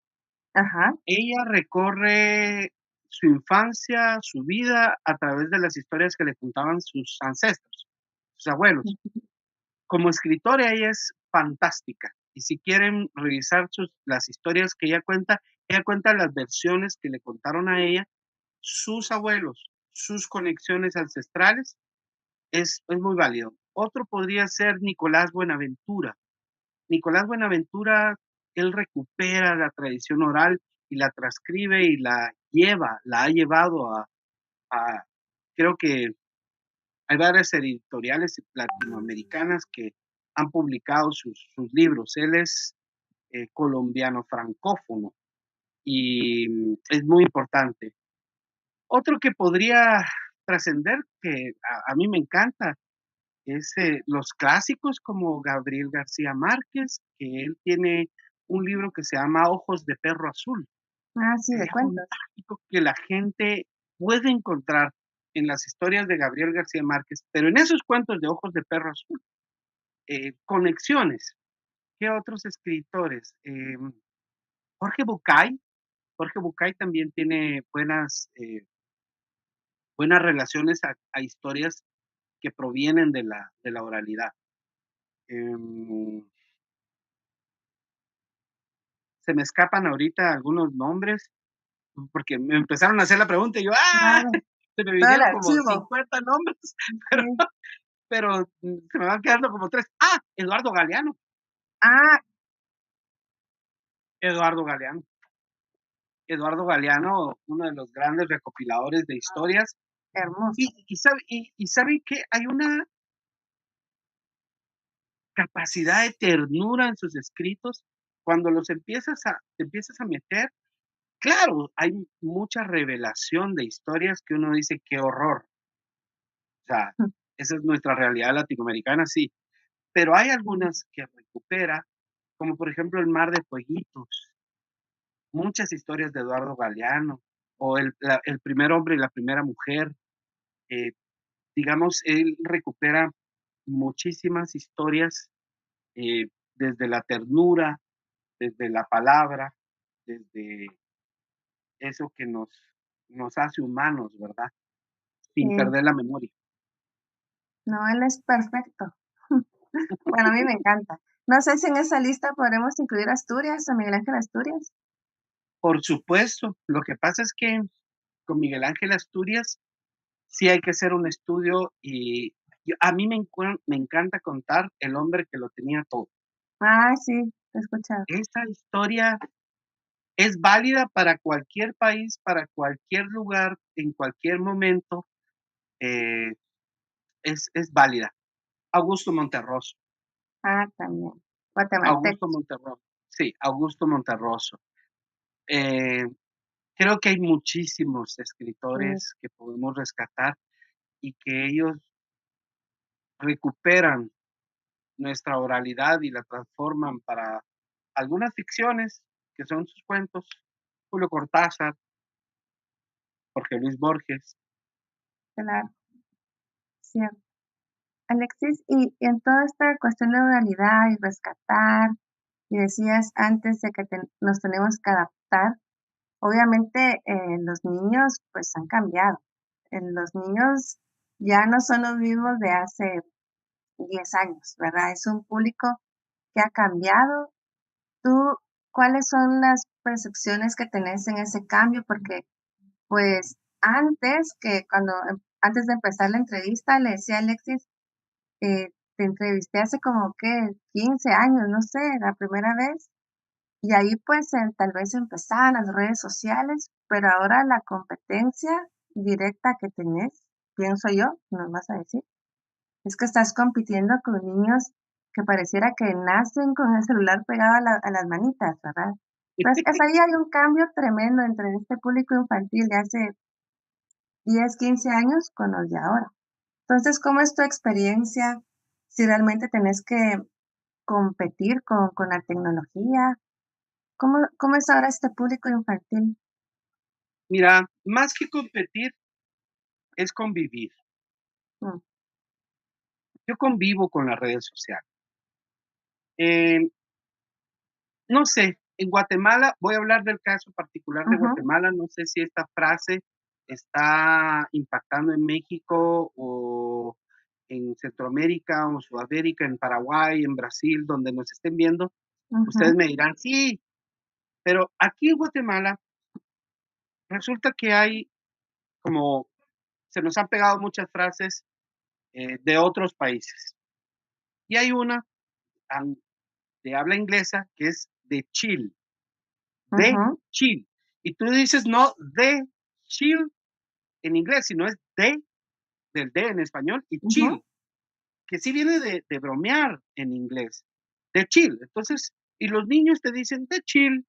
Speaker 1: Ajá,
Speaker 2: Ella recorre su infancia, su vida, a través de las historias que le contaban sus ancestros, sus abuelos. Como escritora, ella es fantástica. Y si quieren revisar las historias que ella cuenta las versiones que le contaron a ella, sus abuelos, sus conexiones ancestrales, es muy válido. Otro podría ser Nicolás Buenaventura. Nicolás Buenaventura, él recupera la tradición oral y la transcribe y la ha llevado a creo que hay varias editoriales latinoamericanas que han publicado sus libros. Él es colombiano francófono y es muy importante. Otro que podría trascender, que a mí me encanta, es los clásicos como Gabriel García Márquez, que él tiene un libro que se llama Ojos de Perro Azul.
Speaker 1: ah, sí, de
Speaker 2: Sería
Speaker 1: cuentos.
Speaker 2: fantástico que la gente puede encontrar en las historias de Gabriel García Márquez, pero en esos cuentos de Ojos de Perro Azul, conexiones. ¿Qué otros escritores? Jorge Bucay. Jorge Bucay también tiene buenas relaciones a historias que provienen de la oralidad. Em, Se me escapan ahorita algunos nombres, porque me empezaron a hacer la pregunta y yo, ¡ah!
Speaker 1: Claro,
Speaker 2: Se me
Speaker 1: todo el
Speaker 2: vinieron como
Speaker 1: archivo.
Speaker 2: 50 nombres, pero
Speaker 1: Sí.
Speaker 2: se me van quedando como 3. ¡Ah! Eduardo Galeano,
Speaker 1: Ah,
Speaker 2: Eduardo Galeano. Eduardo Galeano, uno de los grandes recopiladores de historias.
Speaker 1: hermoso.
Speaker 2: ¿Sabe qué? Hay una capacidad de ternura en sus escritos, cuando te empiezas a meter, claro, hay mucha revelación de historias que uno dice: "Qué horror". O sea, esa es nuestra realidad latinoamericana, sí, pero hay algunas que recupera, como por ejemplo, El mar de fueguitos, muchas historias de Eduardo Galeano, o El primer hombre y la primera mujer, eh, digamos, él recupera muchísimas historias, desde la ternura, desde la palabra, desde eso que nos nos hace humanos, ¿verdad? Sin
Speaker 1: Sí,
Speaker 2: perder la memoria.
Speaker 1: no, él es perfecto. Bueno, a mí me encanta. No sé si en esa lista podremos incluir Asturias, a Miguel Ángel Asturias.
Speaker 2: Por supuesto, lo que pasa es que con Miguel Ángel Asturias sí hay que hacer un estudio y a mí me encanta contar El hombre que lo tenía todo.
Speaker 1: Ah, sí, te he escuchado.
Speaker 2: Esa historia es válida para cualquier país, para cualquier lugar, en cualquier momento, eh, es válida. Augusto Monterroso,
Speaker 1: Ah, también.
Speaker 2: Augusto
Speaker 1: Guatemaltecos.
Speaker 2: Monterroso, sí, Augusto Monterroso. Eh, creo que hay muchísimos
Speaker 1: Sí,
Speaker 2: escritores que podemos rescatar y que ellos recuperan nuestra oralidad y la transforman para algunas ficciones, que son sus cuentos, Julio Cortázar, Jorge Luis Borges.
Speaker 1: claro, cierto. Alexis, y en toda esta cuestión de oralidad y rescatar, y decías antes de que nos tenemos que adaptar, obviamente los niños pues han cambiado. Los niños ya no son los mismos de hace 10 años, ¿verdad? Es un público que ha cambiado. ¿Tú cuáles son las percepciones que tenés en ese cambio? Porque pues antes que antes de empezar la entrevista le decía a Alexis, te entrevisté hace como que 15 años, no sé, la primera vez. Y ahí pues tal vez empezaban las redes sociales, pero ahora la competencia directa que tenés, pienso yo, nos vas a decir, es que estás compitiendo con niños que pareciera que nacen con el celular pegado a las manitas, ¿verdad? Entonces, ahí hay un cambio tremendo entre este público infantil de hace 10, 15 años con los de ahora. Entonces, ¿cómo es tu experiencia si realmente tenés que competir con la tecnología? ¿Cómo es ahora este público infantil?
Speaker 2: Mira, más que competir, es convivir.
Speaker 1: Mm,
Speaker 2: Yo convivo con las redes sociales. Eh, no sé, en Guatemala, voy a hablar del caso particular de
Speaker 1: ujú,
Speaker 2: Guatemala, no sé si esta frase está impactando en México o en Centroamérica o Sudamérica, en Paraguay, en Brasil, donde nos estén viendo, ustedes
Speaker 1: ujú,
Speaker 2: me dirán, sí, pero aquí en Guatemala resulta que hay como, se nos han pegado muchas frases de otros países. Y hay una de habla inglesa que es de chill, de
Speaker 1: ujú,
Speaker 2: chill. Y tú dices no de chill en inglés, sino es del de en español y
Speaker 1: ujú,
Speaker 2: chill, que sí viene de bromear en inglés, de chill. Entonces, y los niños te dicen de chill,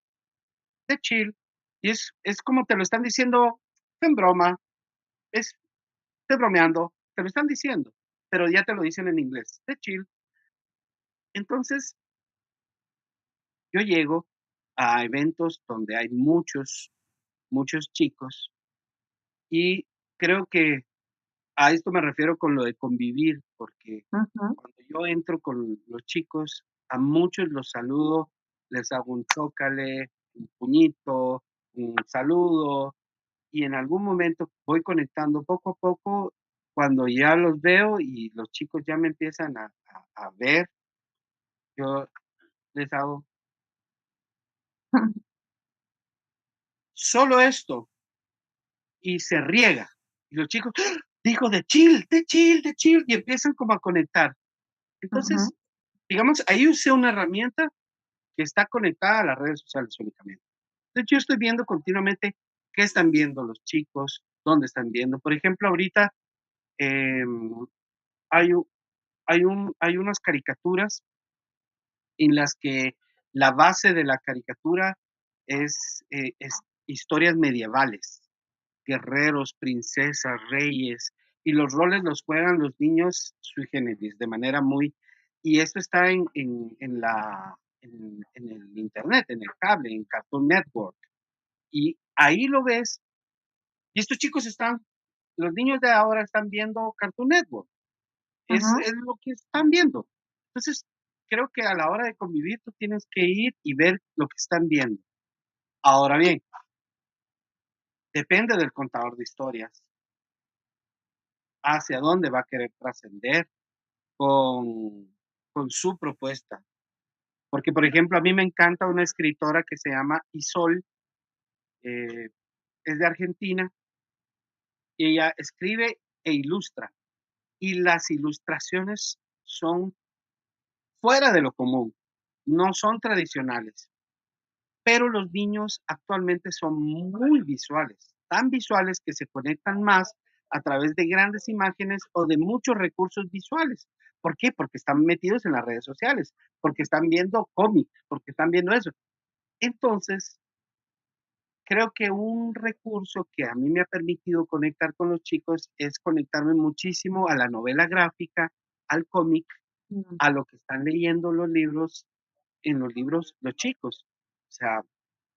Speaker 2: y es como te lo están diciendo en broma, es de bromeando, te lo están diciendo, pero ya te lo dicen en inglés, de chill. Entonces, yo llego a eventos donde hay muchos chicos y creo que a esto me refiero con lo de convivir, porque
Speaker 1: ujú,
Speaker 2: cuando yo entro con los chicos, a muchos los saludo, les hago un zócale, un puñito, un saludo, y en algún momento voy conectando poco a poco, cuando ya los veo y los chicos ya me empiezan a ver, yo les hago solo esto y se riega. Y los chicos, ¡ah! Dijo de chill, de chill, de chill, y empiezan como a conectar.
Speaker 1: ujú,
Speaker 2: Entonces, digamos, ahí usé una herramienta que está conectada a las redes sociales únicamente. Entonces, yo estoy viendo continuamente qué están viendo los chicos, dónde están viendo. Por ejemplo, ahorita eh, hay, hay unas caricaturas en las que la base de la caricatura es historias medievales, guerreros, princesas, reyes, y los roles los juegan los niños sui generis, de manera muy... Y esto está en el internet, en el cable, en Cartoon Network. Y ahí lo ves, y estos chicos están, los niños de ahora están viendo Cartoon Network,
Speaker 1: ujú.
Speaker 2: es lo que están viendo. Entonces, creo que a la hora de convivir tú tienes que ir y ver lo que están viendo. Ahora bien, Depende del contador de historias, hacia dónde va a querer trascender con su propuesta. Porque, por ejemplo, a mí me encanta una escritora que se llama Isol, eh, es de Argentina, y ella escribe e ilustra, y las ilustraciones son fuera de lo común, no son tradicionales. Pero los niños actualmente son muy visuales, tan visuales que se conectan más a través de grandes imágenes o de muchos recursos visuales. ¿Por qué? Porque están metidos en las redes sociales, porque están viendo cómics, porque están viendo eso. Entonces, creo que un recurso que a mí me ha permitido conectar con los chicos es conectarme muchísimo a la novela gráfica, al cómic,
Speaker 1: Mm,
Speaker 2: a lo que están leyendo los libros en los libros los chicos. O sea,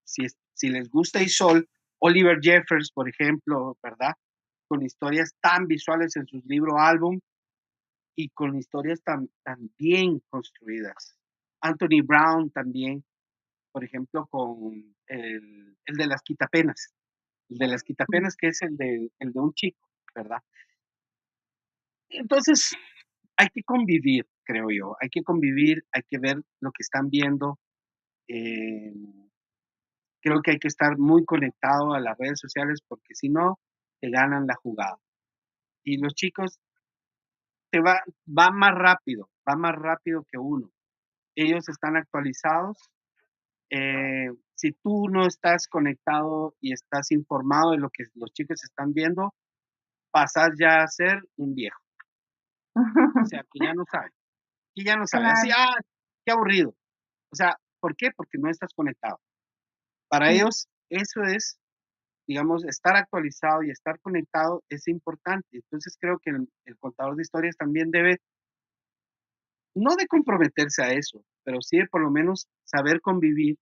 Speaker 2: si les gusta Isol, Oliver Jeffers, por ejemplo, ¿verdad? Con historias tan visuales en sus libros álbum y con historias tan bien construidas. Anthony Brown también, por ejemplo, con el de las quitapenas. El de las
Speaker 1: mm,
Speaker 2: quitapenas, que es el de un chico, ¿verdad? Entonces, hay que convivir, creo yo. Hay que convivir, hay que ver lo que están viendo. Eh, Creo que hay que estar muy conectado a las redes sociales porque si no, te ganan la jugada. Y los chicos te va más rápido que uno. Ellos están actualizados. Si tú no estás conectado y estás informado de lo que los chicos están viendo, pasas ya a ser un viejo. O sea, que ya no sabe. Así,
Speaker 1: Claro,
Speaker 2: qué aburrido. O sea, ¿por qué? Porque no estás conectado. Para
Speaker 1: sí,
Speaker 2: ellos, eso es, digamos, estar actualizado y estar conectado es importante. Entonces creo que el contador de historias también debe, no de comprometerse a eso, pero sí de por lo menos saber convivir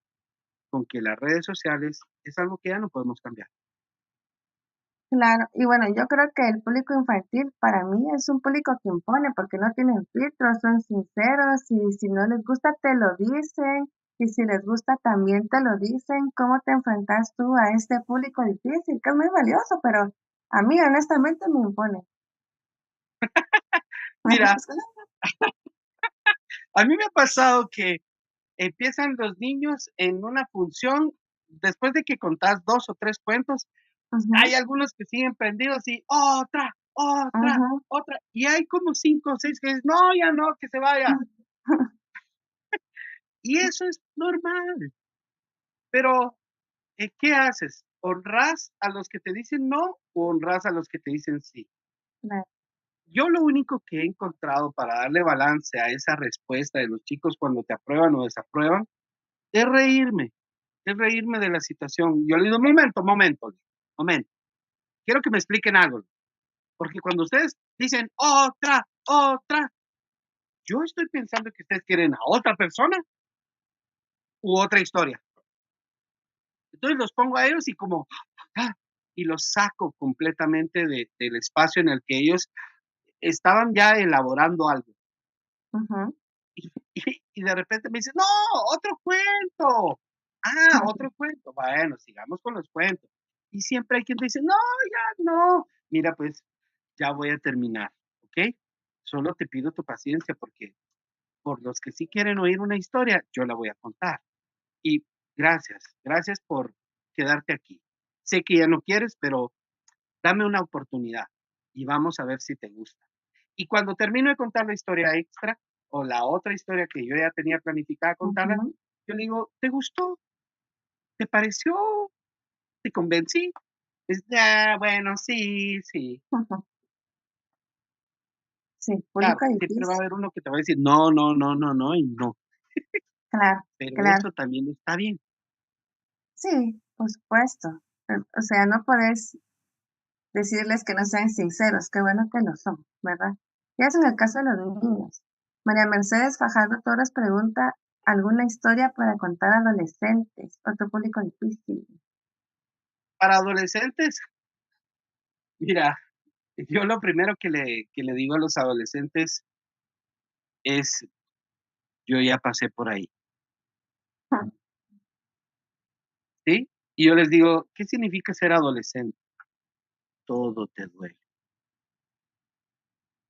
Speaker 2: con que las redes sociales es algo que ya no podemos cambiar.
Speaker 1: claro. Y bueno, yo creo que el público infantil para mí es un público que impone porque no tienen filtros, son sinceros y si no les gusta te lo dicen y si les gusta también te lo dicen. ¿Cómo te enfrentas tú a este público difícil? Que es muy valioso, pero a mí honestamente me impone.
Speaker 2: Mira, a mí me ha pasado que empiezan los niños en una función, después de que contás 2 o 3 cuentos, hay
Speaker 1: Ujú,
Speaker 2: algunos que siguen prendidos y otra, otra,
Speaker 1: ujú.
Speaker 2: otra, y hay como 5 o 6 que dicen: "No, ya no, que se vaya". Y eso es normal, pero, ¿qué haces? ¿Honras a los que te dicen no o honras a los que te dicen sí?
Speaker 1: Claro,
Speaker 2: Yo lo único que he encontrado para darle balance a esa respuesta de los chicos cuando te aprueban o desaprueban, es reírme, es reírme de la situación. Yo le digo: "Momento, momento, momento, quiero que me expliquen algo, porque cuando ustedes dicen otra, otra, yo estoy pensando que ustedes quieren a otra persona u otra historia". Entonces los pongo a ellos y como, ¡ah! Y los saco completamente del espacio en el que ellos estaban ya elaborando algo.
Speaker 1: ujú.
Speaker 2: Y de repente me dicen: "No, otro cuento". Otro cuento. Bueno, sigamos con los cuentos. Y siempre hay quien te dice: "No, ya no". Mira, pues, ya voy a terminar, ¿okey? Solo te pido tu paciencia, porque por los que sí quieren oír una historia, yo la voy a contar. Y gracias, gracias por quedarte aquí. Sé que ya no quieres, pero dame una oportunidad y vamos a ver si te gusta. Y cuando termino de contar la historia extra o la otra historia que yo ya tenía planificada contarla,
Speaker 1: Ujú.
Speaker 2: yo le digo: "¿Te gustó? ¿Te pareció? ¿Te convencí?". Es: "Ah, bueno, sí, sí".
Speaker 1: Ujú. Sí,
Speaker 2: Claro,
Speaker 1: público
Speaker 2: siempre va a
Speaker 1: difícil.
Speaker 2: haber uno que te va a decir: "No, no, no, no, no y no",
Speaker 1: Claro,
Speaker 2: pero
Speaker 1: claro.
Speaker 2: eso también está bien.
Speaker 1: Sí, por supuesto. O sea, no podés decirles que no sean sinceros, qué bueno que lo son, ¿verdad? Y eso en el caso de los niños. María Mercedes Fajardo Torres pregunta, ¿alguna historia para contar a adolescentes? Otro público difícil.
Speaker 2: Para adolescentes, mira, yo lo primero que le digo a los adolescentes es: "Yo ya pasé por ahí", ¿sí? Y yo les digo: "¿Qué significa ser adolescente?". Todo te duele.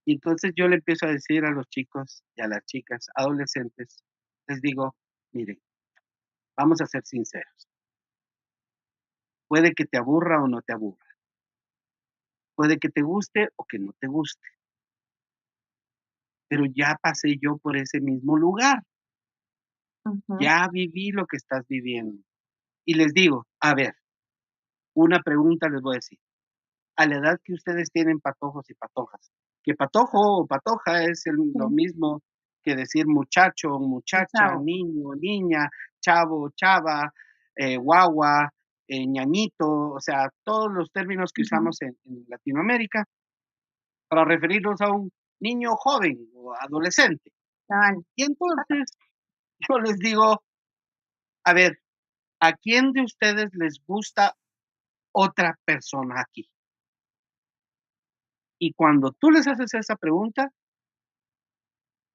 Speaker 2: Y entonces yo le empiezo a decir a los chicos y a las chicas adolescentes, les digo: "Miren, vamos a ser sinceros, puede que te aburra o no te aburra, puede que te guste o que no te guste, pero ya pasé yo por ese mismo lugar,
Speaker 1: Ujú,
Speaker 2: ya viví lo que estás viviendo". Y les digo: "A ver, una pregunta les voy a decir, a la edad que ustedes tienen patojos y patojas, que patojo o patoja es lo
Speaker 1: sí,
Speaker 2: mismo que decir muchacho,
Speaker 1: el
Speaker 2: muchacha,
Speaker 1: chavo.
Speaker 2: niño, niña, chavo, chava, guagua, ñañito, o sea, todos los términos que
Speaker 1: Ujú,
Speaker 2: usamos en Latinoamérica para referirnos a un niño joven o adolescente.
Speaker 1: cabal.
Speaker 2: Y entonces yo les digo, a ver, ¿a quién de ustedes les gusta otra persona aquí? Y cuando tú les haces esa pregunta,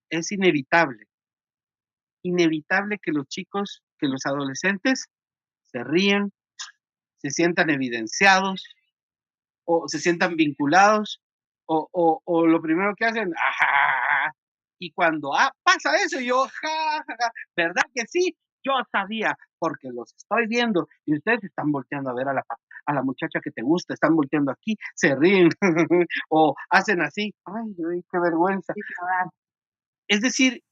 Speaker 2: es inevitable que los chicos, que los adolescentes se rían, se sientan evidenciados o se sientan vinculados o lo primero que hacen, ajá, y cuando pasa eso, yo, ja, ja, ja, ¿verdad que sí? Yo sabía, porque los estoy viendo y ustedes están volteando a ver a la muchacha que te gusta, están volteando aquí, se ríen o hacen así, ay, ay, qué vergüenza.
Speaker 1: Sí, cabal.
Speaker 2: Es decir,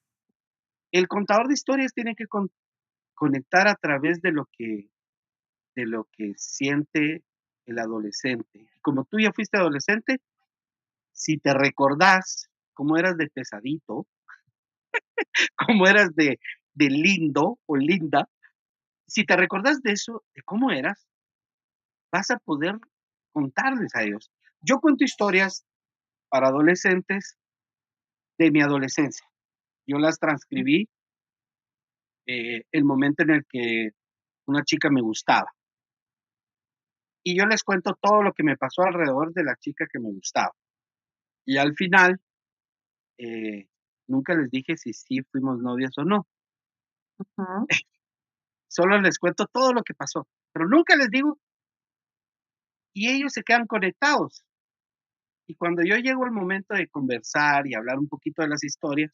Speaker 2: el contador de historias tiene que conectar a través de lo que siente el adolescente. Como tú ya fuiste adolescente, si te recordás cómo eras de pesadito, cómo eras de lindo o linda, si te recordás de eso, de cómo eras, vas a poder contarles a ellos. Yo cuento historias para adolescentes de mi adolescencia. Yo las transcribí el momento en el que una chica me gustaba. Y yo les cuento todo lo que me pasó alrededor de la chica que me gustaba. Y al final, eh, nunca les dije si sí fuimos novios o no.
Speaker 1: Ujú,
Speaker 2: Solo les cuento todo lo que pasó, pero nunca les digo y ellos se quedan conectados. Y cuando yo llego al momento de conversar y hablar un poquito de las historias,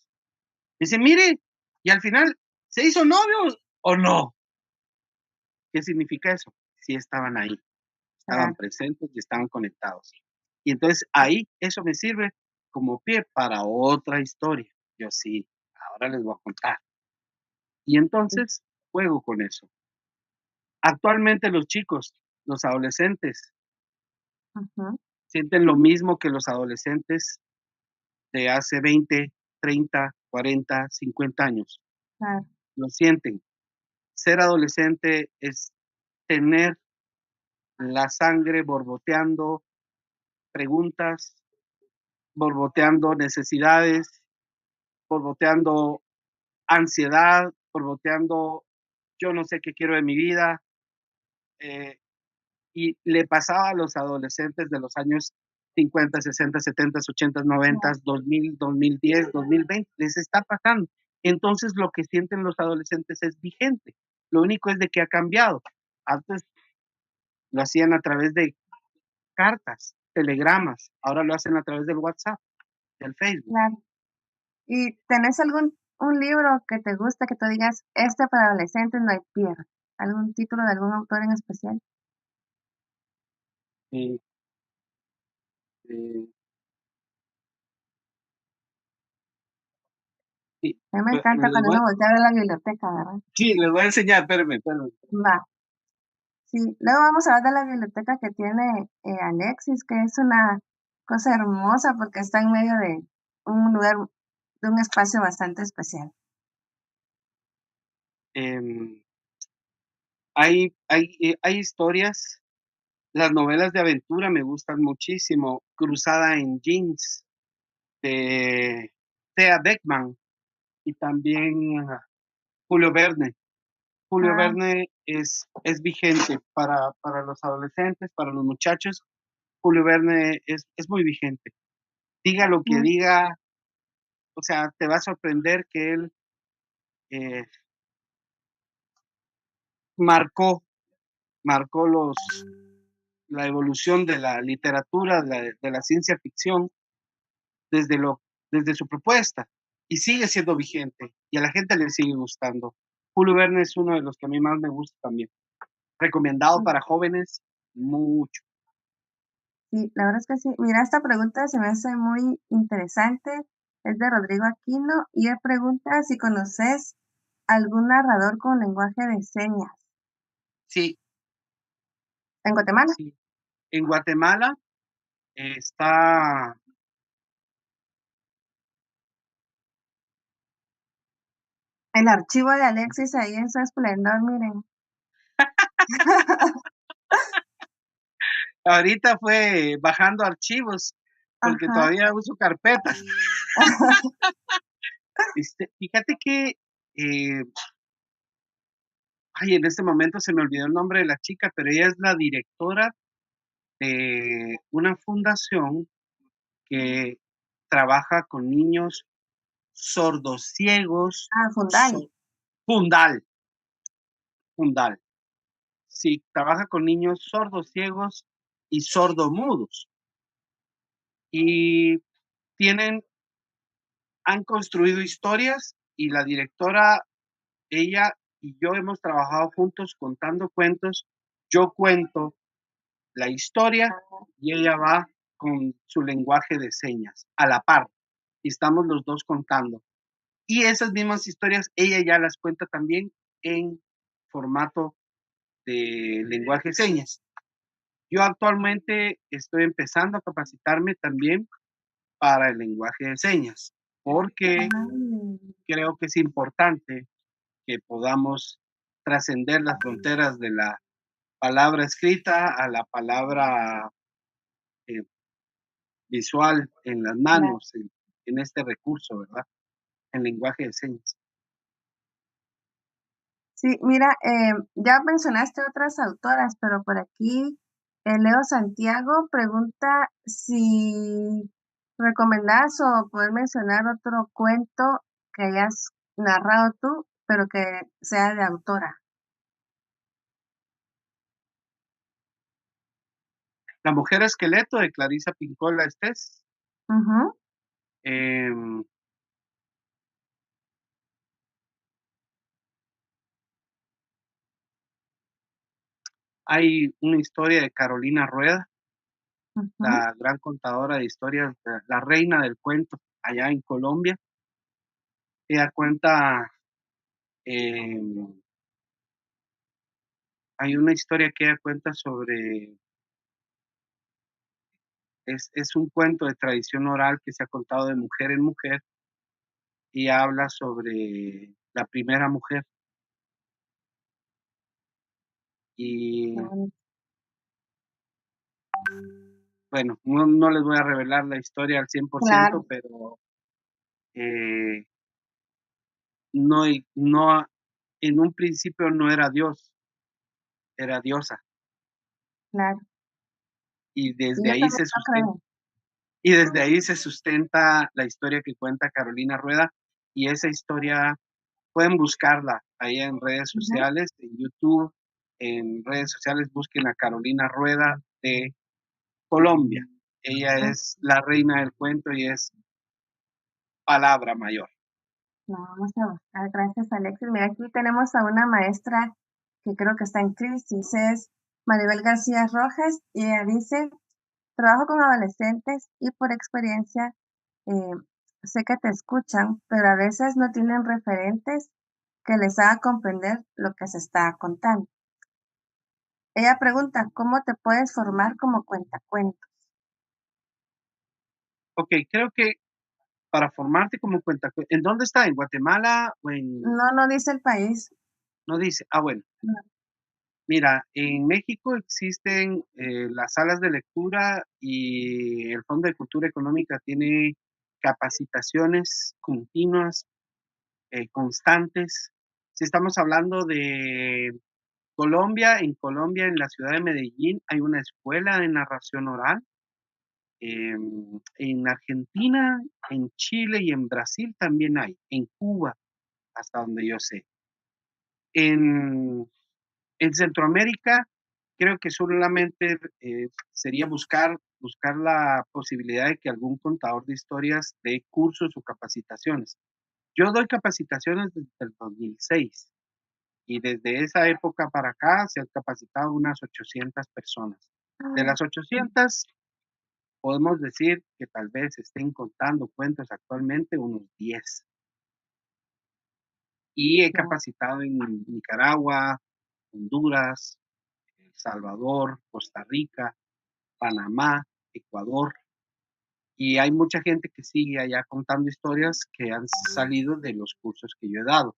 Speaker 2: dicen: "Mire, y al final, ¿se hizo novios o no?". ¿Qué significa eso? Sí estaban ahí, estaban
Speaker 1: claro.
Speaker 2: presentes y estaban conectados. Y entonces ahí eso me sirve como pie para otra historia. Yo sí, ahora les voy a contar. Y
Speaker 1: Sí,
Speaker 2: entonces juego con eso. Actualmente los chicos, los adolescentes,
Speaker 1: ujú,
Speaker 2: sienten lo mismo que los adolescentes de hace 20, 30, 40, 50 años.
Speaker 1: claro.
Speaker 2: Lo sienten. Ser adolescente es tener la sangre borboteando preguntas, borboteando necesidades, borboteando ansiedad, borboteando yo no sé qué quiero de mi vida. eh, y le pasaba a los adolescentes de los años 50, 60, 70, 80, 90,
Speaker 1: Claro,
Speaker 2: 2000, 2010, 2020, les está pasando. Entonces lo que sienten los adolescentes es vigente. Lo único es de que ha cambiado. Antes lo hacían a través de cartas, telegramas, ahora lo hacen a través del WhatsApp, del Facebook.
Speaker 1: claro. ¿Y tenés algún un libro que te guste, que tú digas, este para adolescentes no hay pierde? ¿Algún título de algún autor en especial?
Speaker 2: Eh, eh, sí,
Speaker 1: A mí me
Speaker 2: pues,
Speaker 1: encanta cuando uno voltea a ver la biblioteca, ¿verdad?
Speaker 2: sí, les voy a enseñar, espérenme, espérenme.
Speaker 1: Va, sí. Luego vamos a hablar de la biblioteca que tiene, Alexis, que es una cosa hermosa porque está en medio de un lugar, de un espacio bastante especial.
Speaker 2: Em, hay historias. Las novelas de aventura me gustan muchísimo. Cruzada en Jeans, de Thea Beckman y también Julio Verne. Julio
Speaker 1: Ah,
Speaker 2: Verne es vigente para los adolescentes, para los muchachos. Julio Verne es muy vigente. Diga lo que
Speaker 1: mm,
Speaker 2: diga, o sea, te va a sorprender que él eh, marcó, marcó la evolución de la literatura, de la ciencia ficción, desde, lo, desde su propuesta, y sigue siendo vigente, y a la gente le sigue gustando. Julio Verne es uno de los que a mí más me gusta también. Recomendado
Speaker 1: Sí,
Speaker 2: para jóvenes, mucho.
Speaker 1: sí, la verdad es que sí. Mira, esta pregunta se me hace muy interesante. Es de Rodrigo Aquino y él pregunta si conoces algún narrador con lenguaje de señas
Speaker 2: Sí,
Speaker 1: en Guatemala.
Speaker 2: sí. En Guatemala está,
Speaker 1: El archivo de Alexis ahí en su esplendor, miren.
Speaker 2: ahorita fue bajando archivos, porque
Speaker 1: Ajá,
Speaker 2: todavía uso carpetas. Fíjate que, eh, ay, en este momento se me olvidó el nombre de la chica, pero ella es la directora de una fundación que trabaja con niños sordociegos,
Speaker 1: Fundal.
Speaker 2: Fundal, Fundal. Sí, trabaja con niños sordos, ciegos y sordomudos. Y tienen, han construido historias y la directora, ella y yo hemos trabajado juntos contando cuentos. Yo cuento la historia y ella va con su lenguaje de señas a la par. Y estamos los dos contando. Y esas mismas historias ella ya las cuenta también en formato de lenguaje de señas. Yo actualmente estoy empezando a capacitarme también para el lenguaje de señas, porque
Speaker 1: Ay,
Speaker 2: creo que es importante que podamos trascender las fronteras de la palabra escrita a la palabra eh, visual en las
Speaker 1: claro.
Speaker 2: manos, en este recurso, ¿verdad? En lenguaje de señas.
Speaker 1: Sí, mira, ya mencionaste otras autoras, pero por aquí Leo Santiago pregunta si recomendás o poder mencionar otro cuento que hayas narrado tú, pero que sea de autora.
Speaker 2: La mujer esqueleto de Clarisa Pincola Estés.
Speaker 1: Ujú,
Speaker 2: Eh, hay una historia de Carolina Rueda,
Speaker 1: ujú.
Speaker 2: la gran contadora de historias, la reina del cuento allá en Colombia. Ella cuenta, eh, hay una historia que ella cuenta sobre, es un cuento de tradición oral que se ha contado de mujer en mujer y habla sobre la primera mujer.
Speaker 1: Qué
Speaker 2: Y
Speaker 1: bonito.
Speaker 2: bueno, no les voy a revelar la historia al 100%,
Speaker 1: Claro,
Speaker 2: pero eh, no, no, en un principio no era Dios, era diosa.
Speaker 1: claro.
Speaker 2: Y
Speaker 1: Y
Speaker 2: desde
Speaker 1: yo
Speaker 2: ahí
Speaker 1: también
Speaker 2: se
Speaker 1: lo
Speaker 2: sustenta,
Speaker 1: creo.
Speaker 2: y desde ahí se sustenta la historia que cuenta Carolina Rueda. Y esa historia pueden buscarla ahí en redes
Speaker 1: Ujú,
Speaker 2: sociales, en YouTube, en redes sociales busquen a Carolina Rueda de Colombia. Ella
Speaker 1: ujú.
Speaker 2: es la reina del cuento y es palabra mayor.
Speaker 1: No, vamos a buscar. Gracias, Alexis. Mira, aquí tenemos a una maestra que creo que está en crisis, es Maribel García Rojas, y ella dice: "Trabajo con adolescentes y por experiencia, eh, sé que te escuchan, pero a veces no tienen referentes que les haga comprender lo que se está contando". Ella pregunta: "¿Cómo te puedes formar como cuentacuentos?".
Speaker 2: Ok, creo que para formarte como cuenta, ¿en dónde está? ¿En Guatemala o en,
Speaker 1: No, no dice el país.
Speaker 2: no dice? Ah, bueno,
Speaker 1: No,
Speaker 2: mira, en México existen las salas de lectura y el Fondo de Cultura Económica tiene capacitaciones continuas, constantes. Si estamos hablando de Colombia, en la ciudad de Medellín, hay una escuela de narración oral. En Argentina, en Chile y en Brasil también hay. En Cuba, hasta donde yo sé. En, en Centroamérica creo que solamente, sería buscar la posibilidad de que algún contador de historias dé cursos o capacitaciones. Yo doy capacitaciones desde el 2006 y desde esa época para acá se han capacitado unas 800 personas. De
Speaker 1: Ah,
Speaker 2: las 800 podemos decir que tal vez estén contando cuentos actualmente unos 10. Y he
Speaker 1: ya,
Speaker 2: capacitado en Nicaragua, Honduras, El Salvador, Costa Rica, Panamá, Ecuador, y hay mucha gente que sigue allá contando historias que han salido de los cursos que yo he dado.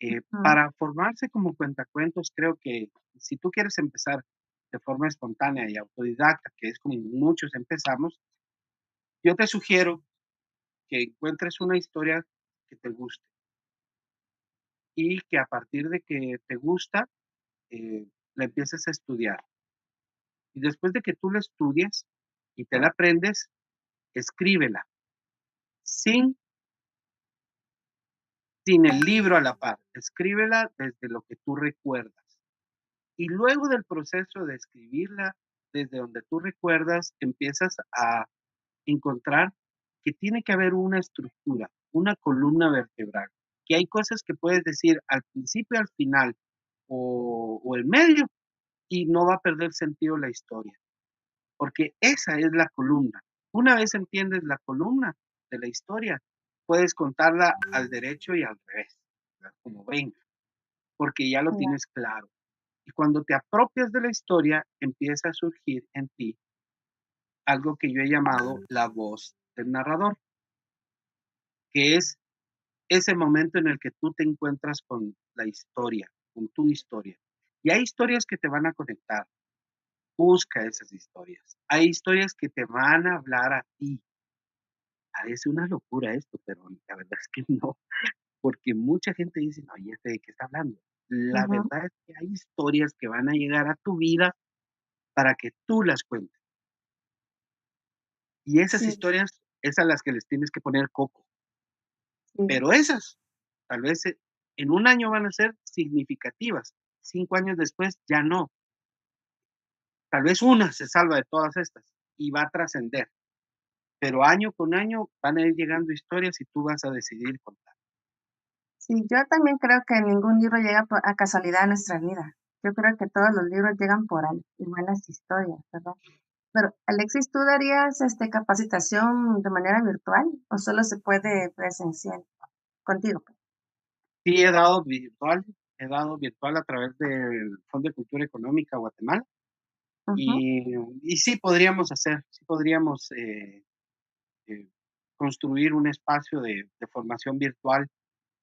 Speaker 1: ujú,
Speaker 2: Para formarse como cuentacuentos, creo que si tú quieres empezar de forma espontánea y autodidacta, que es como muchos empezamos, yo te sugiero que encuentres una historia que te guste y que a partir de que te gusta, la empieces a estudiar. Y después de que tú la estudies y te la aprendes, escríbela sin sin el libro a la par, escríbela desde lo que tú recuerdas. Y luego del proceso de escribirla desde donde tú recuerdas, empiezas a encontrar que tiene que haber una estructura, una columna vertebral, que hay cosas que puedes decir al principio, al final o en medio y no va a perder sentido la historia, porque esa es la columna. Una vez entiendes la columna de la historia, puedes contarla al derecho y al revés, ¿verdad? Como venga, porque ya lo
Speaker 1: ya,
Speaker 2: tienes claro. Y cuando te apropias de la historia, empieza a surgir en ti algo que yo he llamado la voz del narrador, que es ese momento en el que tú te encuentras con la historia, con tu historia. Y hay historias que te van a conectar, busca esas historias. Hay historias que te van a hablar a ti. Parece una locura esto, pero la verdad es que no, porque mucha gente dice, no, ¿y este de qué está hablando? La
Speaker 1: ujú,
Speaker 2: verdad es que hay historias que van a llegar a tu vida para que tú las cuentes. Y esas
Speaker 1: sí,
Speaker 2: historias es a las que les tienes que poner coco.
Speaker 1: sí,
Speaker 2: Pero esas, tal vez en un año van a ser significativas. 5 años después ya no. Tal vez una se salva de todas estas y va a trascender. Pero año con año van a ir llegando historias y tú vas a decidir contar.
Speaker 1: sí, yo también creo que ningún libro llega a casualidad a nuestra vida. Yo creo que todos los libros llegan por algo, igual las historias, ¿verdad? Pero, Alexis, ¿tú darías, capacitación de manera virtual o solo se puede presencial? Contigo, pues.
Speaker 2: Sí, he dado virtual a través del Fondo de Cultura Económica Guatemala.
Speaker 1: Ujú,
Speaker 2: Y sí podríamos eh, construir un espacio de formación virtual,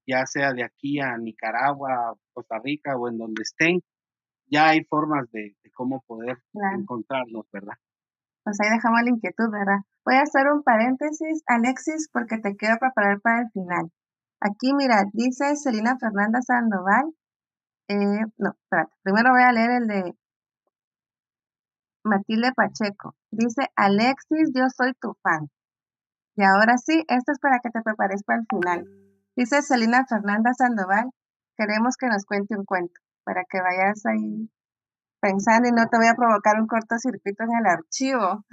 Speaker 2: ya sea de aquí a Nicaragua, Costa Rica o en donde estén. Ya hay formas de cómo poder
Speaker 1: claro.
Speaker 2: encontrarnos, ¿verdad?
Speaker 1: Pues ahí dejamos la inquietud, ¿verdad? Voy a hacer un paréntesis, Alexis, porque te quiero preparar para el final. Aquí, mira, dice Celina Fernanda Sandoval, no, espérate, primero voy a leer el de Matilde Pacheco. Dice, Alexis, yo soy tu fan. Y ahora sí, esto es para que te prepares para el final. Dice Celina Fernanda Sandoval, queremos que nos cuente un cuento, para que vayas ahí pensando y no te voy a provocar un cortocircuito en el archivo.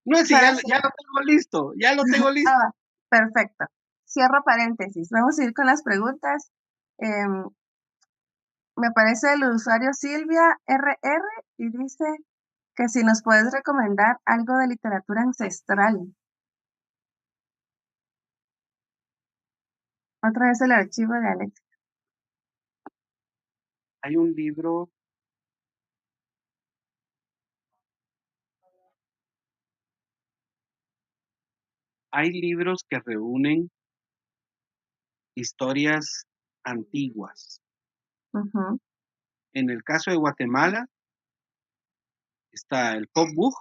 Speaker 2: No, si
Speaker 1: Para
Speaker 2: ya lo tengo listo, ya lo tengo listo.
Speaker 1: Ah, perfecto. Cierro paréntesis. Vamos a ir con las preguntas. Em, Me parece el usuario Silvia RR y dice que si nos puedes recomendar algo de literatura ancestral. Otra vez el archivo de Alex.
Speaker 2: Hay un libro, hay libros que reúnen historias antiguas.
Speaker 1: Ujú,
Speaker 2: En el caso de Guatemala está el Pop Book,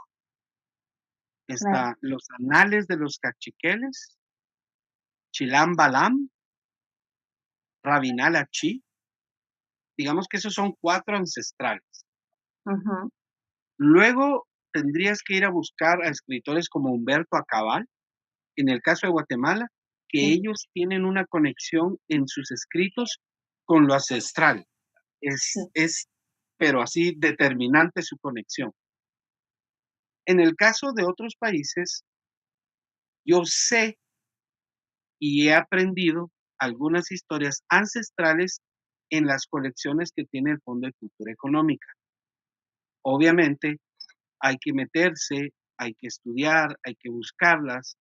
Speaker 1: claro.
Speaker 2: está Los Anales de los Cachiqueles, Chilam Balam, Rabinal Achí. Digamos que esos son 4 ancestrales.
Speaker 1: Ujú,
Speaker 2: Luego tendrías que ir a buscar a escritores como Humberto Acabal, en el caso de Guatemala, que
Speaker 1: sí,
Speaker 2: ellos tienen una conexión en sus escritos con lo ancestral.
Speaker 1: Sí.
Speaker 2: Es, pero así determinante su conexión. En el caso de otros países, yo sé y he aprendido algunas historias ancestrales en las colecciones que tiene el Fondo de Cultura Económica. Obviamente, hay que meterse, hay que estudiar, hay que buscarlas,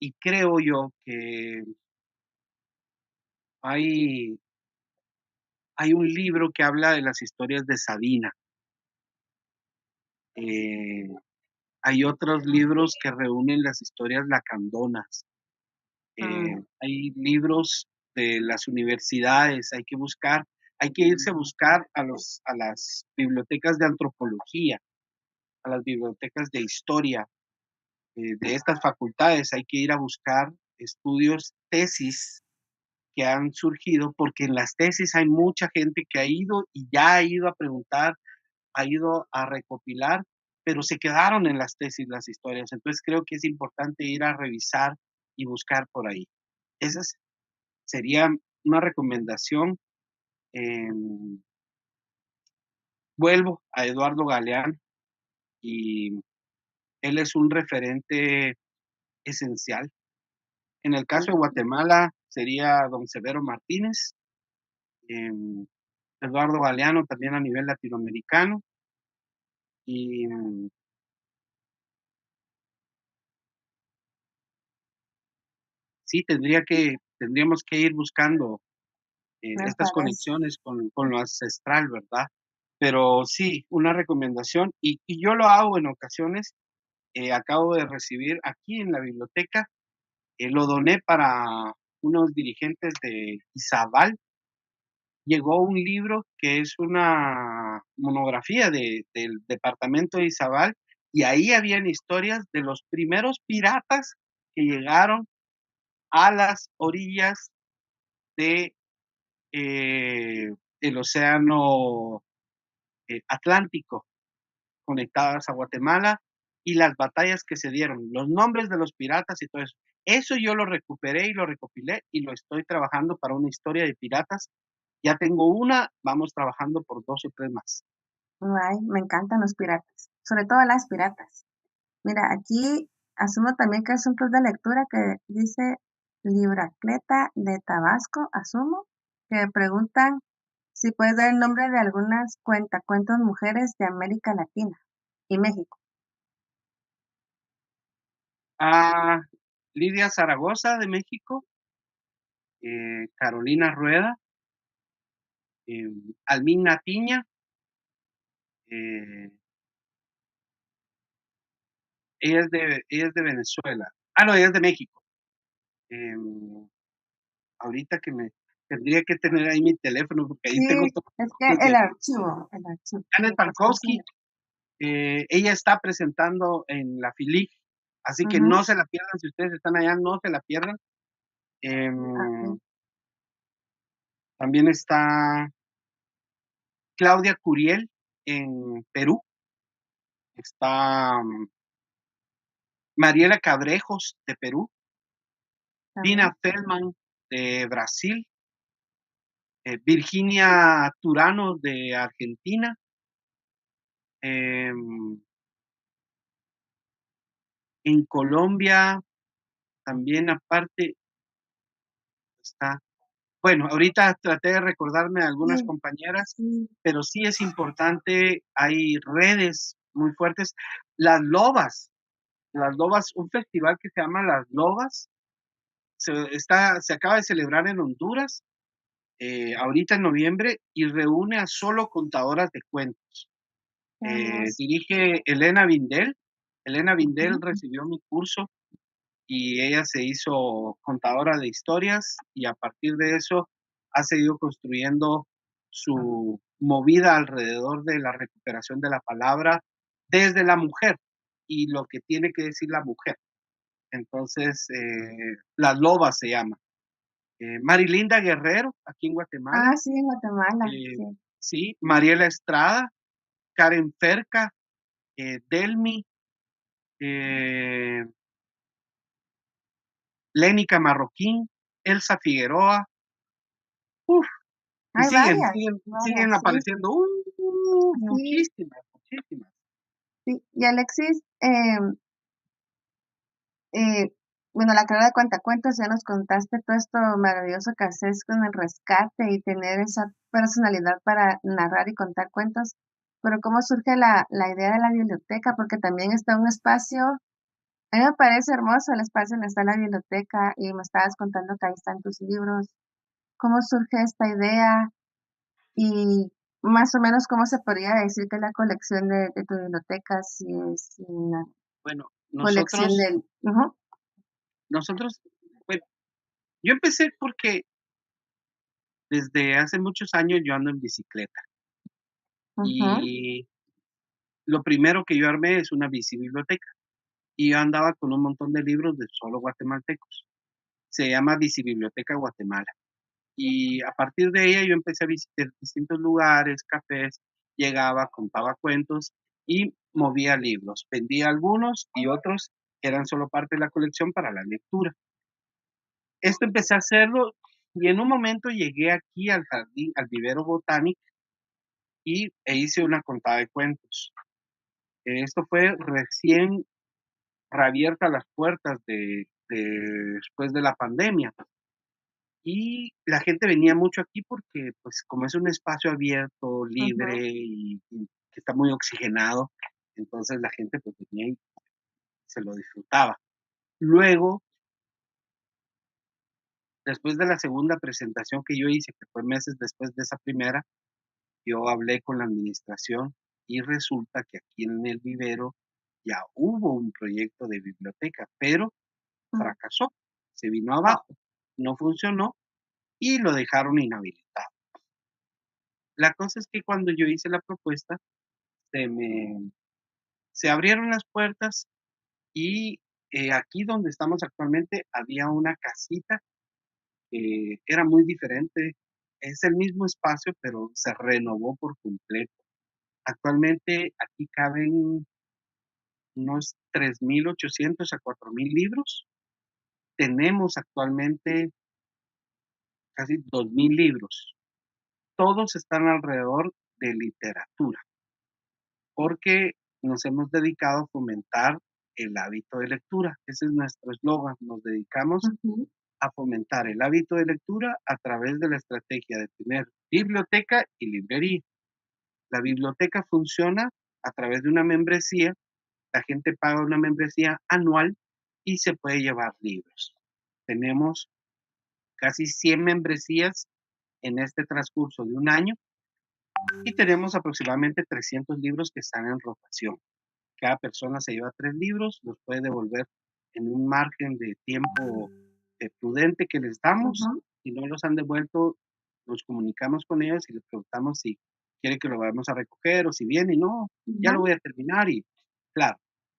Speaker 2: y creo yo que hay, hay un libro que habla de las historias de Sabina. Eh, Hay otros libros que reúnen las historias lacandonas.
Speaker 1: Mm,
Speaker 2: Hay libros de las universidades, hay que irse a buscar a las bibliotecas de antropología, a las bibliotecas de historia de estas facultades, hay que ir a buscar estudios, tesis que han surgido, porque en las tesis hay mucha gente que ha ido y ya ha ido a preguntar, ha ido a recopilar, pero se quedaron en las tesis las historias. Entonces creo que es importante ir a revisar y buscar por ahí. Esa sería una recomendación. Eh, Vuelvo a Eduardo Galeán y él es un referente esencial. En el caso de
Speaker 1: sí.
Speaker 2: Guatemala sería don Severo Martínez, eh, Eduardo Galeano también a nivel latinoamericano y sí, tendríamos que ir buscando
Speaker 1: Me
Speaker 2: estas
Speaker 1: parece.
Speaker 2: conexiones con lo ancestral, ¿verdad? Pero sí, una recomendación, y yo lo hago en ocasiones. Acabo de recibir aquí en la biblioteca, lo doné para unos dirigentes de Izabal. Llegó un libro que es una monografía del departamento de Izabal, y ahí habían historias de los primeros piratas que llegaron a las orillas de el océano Atlántico, conectadas a Guatemala, y las batallas que se dieron, los nombres de los piratas y todo eso. Eso yo lo recuperé y lo recopilé y lo estoy trabajando para una historia de piratas. Ya tengo una, vamos trabajando por dos o tres más.
Speaker 1: Ay, me encantan los piratas, sobre todo las piratas. Mira, aquí asumo también que es un club de lectura que dice Libracleta de Tabasco, asumo, que preguntan si puedes dar el nombre de algunas cuentacuentos mujeres de América Latina y México.
Speaker 2: A Lidia Zaragoza de México, Carolina Rueda, eh, Almina Piña, eh, ella es de Venezuela. Ah, no, ella es de México. Eh, Ahorita que me tendría que tener ahí mi teléfono porque ahí
Speaker 1: Sí,
Speaker 2: tengo todos
Speaker 1: es que
Speaker 2: los de
Speaker 1: el archivo,
Speaker 2: Janet
Speaker 1: lo que está
Speaker 2: Palkowski.
Speaker 1: haciendo.
Speaker 2: Ella está presentando en la FILIG, así que
Speaker 1: Ujú,
Speaker 2: no se la pierdan. Si ustedes están allá, no se la pierdan.
Speaker 1: ok,
Speaker 2: También está Claudia Curiel en Perú. Está Mariela Cabrejos de Perú.
Speaker 1: también.
Speaker 2: Dina Feldman de Brasil. Virginia Turano de Argentina. em, en Colombia también aparte está. Bueno, ahorita traté de recordarme de algunas
Speaker 1: Sí,
Speaker 2: compañeras,
Speaker 1: sí.
Speaker 2: pero sí es importante, hay redes muy fuertes. Las Lobas, las Lobas, un festival que se llama Las Lobas, se acaba de celebrar en Honduras, ahorita en noviembre, y reúne a solo contadoras de cuentos.
Speaker 1: Qué hermoso.
Speaker 2: Dirige Elena Vindel. Elena Vindel
Speaker 1: Ujú.
Speaker 2: recibió mi curso y ella se hizo contadora de historias, y a partir de eso ha seguido construyendo su movida alrededor de la recuperación de la palabra desde la mujer y lo que tiene que decir la mujer. Entonces, Las Lobas se llama. Marilinda Guerrero, aquí en Guatemala.
Speaker 1: Ah, sí, en Guatemala,
Speaker 2: eh,
Speaker 1: sí.
Speaker 2: sí, Mariela Estrada, Karen Ferca, Delmi, eh, Lénica Marroquín, Elsa Figueroa. Y
Speaker 1: Hay
Speaker 2: siguen
Speaker 1: varias, sí,
Speaker 2: apareciendo,
Speaker 1: sí,
Speaker 2: muchísimas, muchísimas.
Speaker 1: sí. Y Alexis, eh, bueno, la carrera de cuentacuentos, ya nos contaste todo esto maravilloso que haces con el rescate y tener esa personalidad para narrar y contar cuentos, pero ¿cómo surge la idea de la biblioteca? Porque también está un espacio, a mí me parece hermoso el espacio donde está la biblioteca y me estabas contando que ahí están tus libros. ¿Cómo surge esta idea? Y más o menos, ¿cómo se podría decir que es la colección de tu biblioteca? Si es una
Speaker 2: Bueno,
Speaker 1: colección del ujú,
Speaker 2: nosotros, bueno, yo empecé porque desde hace muchos años yo ando en bicicleta,
Speaker 1: ujú,
Speaker 2: y lo primero que yo armé es una bicibiblioteca, y yo andaba con un montón de libros de solo guatemaltecos. Se llama Bicibiblioteca Guatemala. Y a partir de ella yo empecé a visitar distintos lugares, cafés, llegaba, contaba cuentos y movía libros. Vendía algunos y otros eran solo parte de la colección para la lectura. Esto empecé a hacerlo y en un momento llegué aquí al jardín, al vivero botánico e hice una contada de cuentos. Esto fue recién reabiertas las puertas después de la pandemia. Y la gente venía mucho aquí porque, pues, como es un espacio abierto,
Speaker 1: ujú,
Speaker 2: libre y que está muy oxigenado, entonces la gente, pues, venía y se lo disfrutaba. Luego, después de la segunda presentación que yo hice, que fue meses después de esa primera, yo hablé con la administración y resulta que aquí en el vivero ya hubo un proyecto de biblioteca, pero
Speaker 1: mm,
Speaker 2: fracasó, se vino abajo, no funcionó y lo dejaron inhabilitado. La cosa es que cuando yo hice la propuesta, se me se abrieron las puertas y, aquí donde estamos actualmente había una casita que era muy diferente. Es el mismo espacio, pero se renovó por completo. Actualmente aquí caben unos 3.800 a 4.000 libros. Tenemos actualmente casi 2.000 libros. Todos están alrededor de literatura, porque nos hemos dedicado a fomentar el hábito de lectura. Ese es nuestro eslogan. Nos dedicamos
Speaker 1: ujú,
Speaker 2: a fomentar el hábito de lectura a través de la estrategia de tener biblioteca y librería. La biblioteca funciona a través de una membresía. La gente paga una membresía anual y se puede llevar libros. Tenemos casi 100 membresías en este transcurso de un año y tenemos aproximadamente 300 libros que están en rotación. Cada persona se lleva 3 libros, los puede devolver en un margen de tiempo, prudente que les damos.
Speaker 1: ujú,
Speaker 2: Si no los han devuelto, nos comunicamos con ellos y les preguntamos si quiere que lo vayamos a recoger o si viene y no, ya lo
Speaker 1: ujú,
Speaker 2: voy a terminar y claro,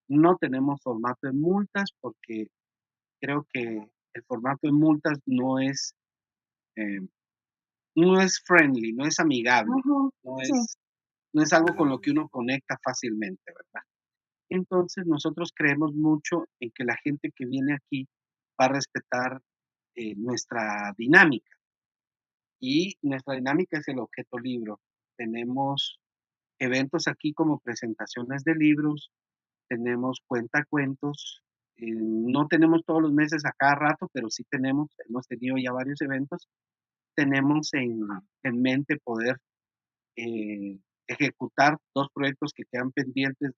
Speaker 2: no tenemos formato de multas porque creo que el formato de multas eh, no es friendly, no es amigable,
Speaker 1: ujú,
Speaker 2: no
Speaker 1: sí,
Speaker 2: es no es algo con lo que uno conecta fácilmente, ¿verdad? Entonces, nosotros creemos mucho en que la gente que viene aquí va a respetar, nuestra dinámica, y nuestra dinámica es el objeto libro. Tenemos eventos aquí como presentaciones de libros, tenemos cuentacuentos, no tenemos todos los meses a cada rato, pero sí hemos tenido ya varios eventos. Tenemos en mente poder ejecutar 2 proyectos que quedan pendientes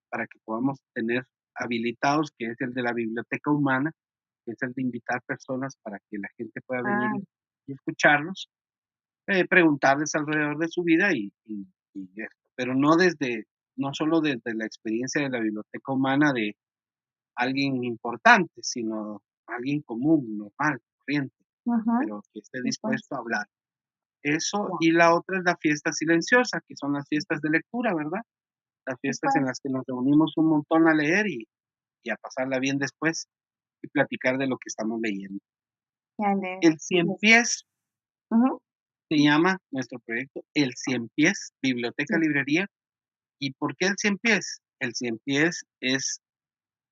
Speaker 2: para que podamos tener habilitados, que es el de la biblioteca humana, que es el de invitar personas para que la gente pueda venir
Speaker 1: ah,
Speaker 2: y escucharlos, preguntarles alrededor de su vida y esto, pero no solo desde la experiencia de la biblioteca humana de alguien importante, sino alguien común, normal, corriente,
Speaker 1: ujú,
Speaker 2: pero que esté
Speaker 1: sí, pues,
Speaker 2: dispuesto a hablar. Eso,
Speaker 1: ya,
Speaker 2: y la otra es la fiesta silenciosa, que son las fiestas de lectura, ¿verdad? Las
Speaker 1: sí,
Speaker 2: fiestas en
Speaker 1: pues,
Speaker 2: las que nos reunimos un montón a leer y a pasarla bien después y platicar de lo que estamos leyendo.
Speaker 1: ya le
Speaker 2: El Cien
Speaker 1: les
Speaker 2: Pies
Speaker 1: ujú,
Speaker 2: se llama nuestro proyecto, El Cien Pies, biblioteca,
Speaker 1: sí,
Speaker 2: librería. ¿Y por qué el Cien Pies? El Cien Pies es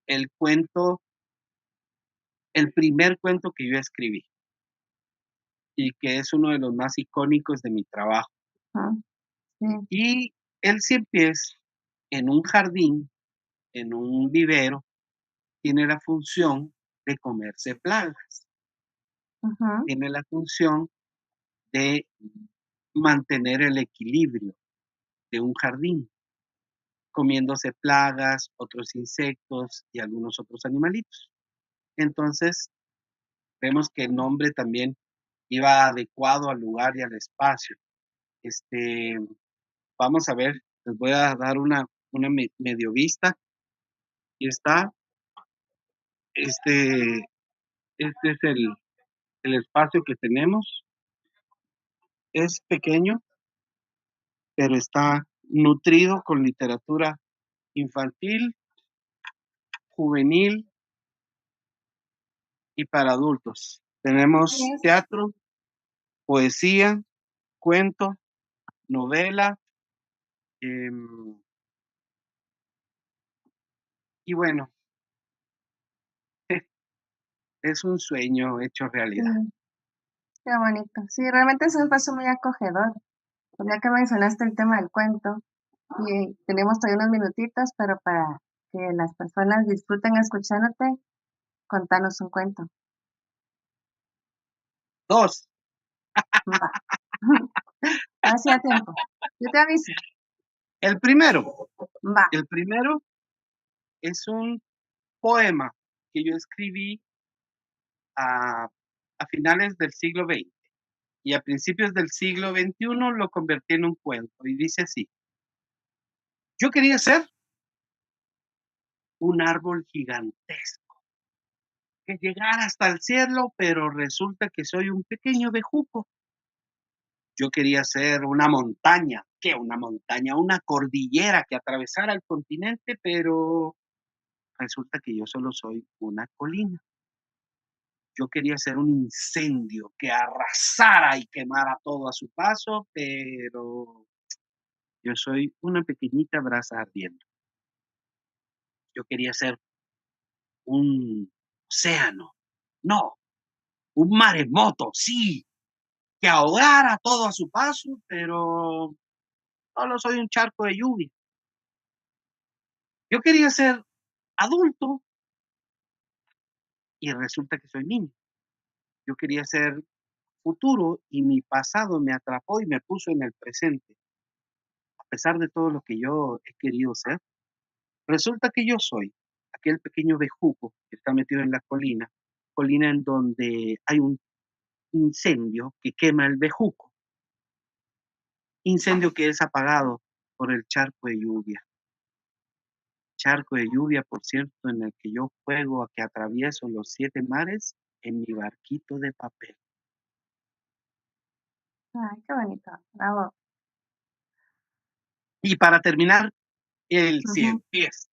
Speaker 2: el cuento, el primer cuento que yo escribí. y que es uno de los más icónicos de mi trabajo.
Speaker 1: Ujú, sí,
Speaker 2: Y el cien pies en un jardín, en un vivero, tiene la función de comerse plagas,
Speaker 1: ujú,
Speaker 2: tiene la función de mantener el equilibrio de un jardín, comiéndose plagas, otros insectos y algunos otros animalitos. Entonces, vemos que el nombre también iba adecuado al lugar y al espacio. Este, vamos a ver, les voy a dar una medio vista. Y está, este, este es el espacio que tenemos. Es pequeño, pero está nutrido con literatura infantil, juvenil y para adultos. Tenemos
Speaker 1: es,
Speaker 2: teatro, poesía, cuento, novela, em, y bueno, es un sueño hecho realidad.
Speaker 1: sí, qué bonito. Sí, realmente es un espacio muy acogedor. Pues ya que mencionaste el tema del cuento, y tenemos todavía unos minutitos, pero para que las personas disfruten escuchándote, contanos un cuento.
Speaker 2: Dos,
Speaker 1: Va. Hacía tiempo. Yo te aviso.
Speaker 2: el primero,
Speaker 1: Va.
Speaker 2: el primero es un poema que yo escribí a, a finales del siglo XX y a principios del siglo XXI lo convertí en un cuento y dice así: yo quería ser un árbol gigantesco que llegara hasta el cielo, pero resulta que soy un pequeño bejuco. Yo quería ser una montaña, ¿qué una montaña? Una cordillera que atravesara el continente, pero resulta que yo solo soy una colina. Yo quería ser un incendio que arrasara y quemara todo a su paso, pero yo soy una pequeñita brasa ardiendo. Yo quería ser un océano, no, un maremoto, sí, que ahogara todo a su paso, pero solo soy un charco de lluvia. Yo quería ser adulto y resulta que soy niño. Yo quería ser futuro y mi pasado me atrapó y me puso en el presente. A pesar de todo lo que yo he querido ser, resulta que yo soy aquel pequeño bejuco que está metido en la colina, colina en donde hay un incendio que quema el bejuco, incendio que es apagado por el charco de lluvia, por cierto, en el que yo juego a que atravieso los 7 mares en mi barquito de papel.
Speaker 1: Ay, qué bonito. Bravo.
Speaker 2: Y para terminar, el
Speaker 1: Ujú.
Speaker 2: cien pies.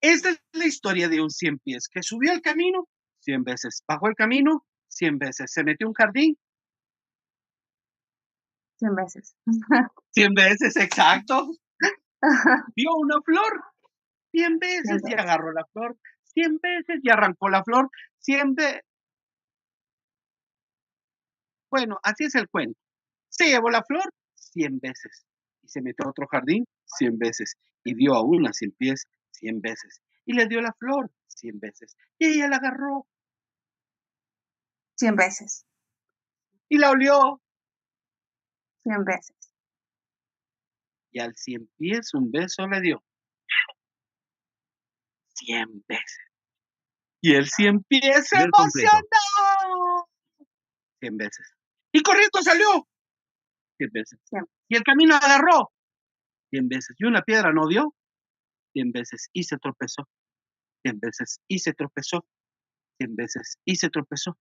Speaker 2: Esta es la historia de un cien pies que subió el camino 100 veces, bajó el camino 100 veces, se metió a un jardín
Speaker 1: 100 veces.
Speaker 2: 100 veces, exacto, vio una flor 100
Speaker 1: 100
Speaker 2: veces y
Speaker 1: veces.
Speaker 2: agarró la flor 100 veces y arrancó la flor 100 veces. Bueno, así es el cuento. Se llevó la flor 100 veces y se metió a otro jardín 100 veces y vio a una 100 pies 100 veces y le dio la flor 100 veces y ella la agarró
Speaker 1: 100 veces.
Speaker 2: y la olió
Speaker 1: 100 veces.
Speaker 2: y al 100 pies un beso le dio 100 veces. Y el 100 pies se emocionó 100 veces. Y corriendo salió 100 veces.
Speaker 1: 100.
Speaker 2: Y el camino agarró 100 veces. Y una piedra no dio 100 veces. Y se tropezó 100 veces. Y se tropezó 100 veces. Y se tropezó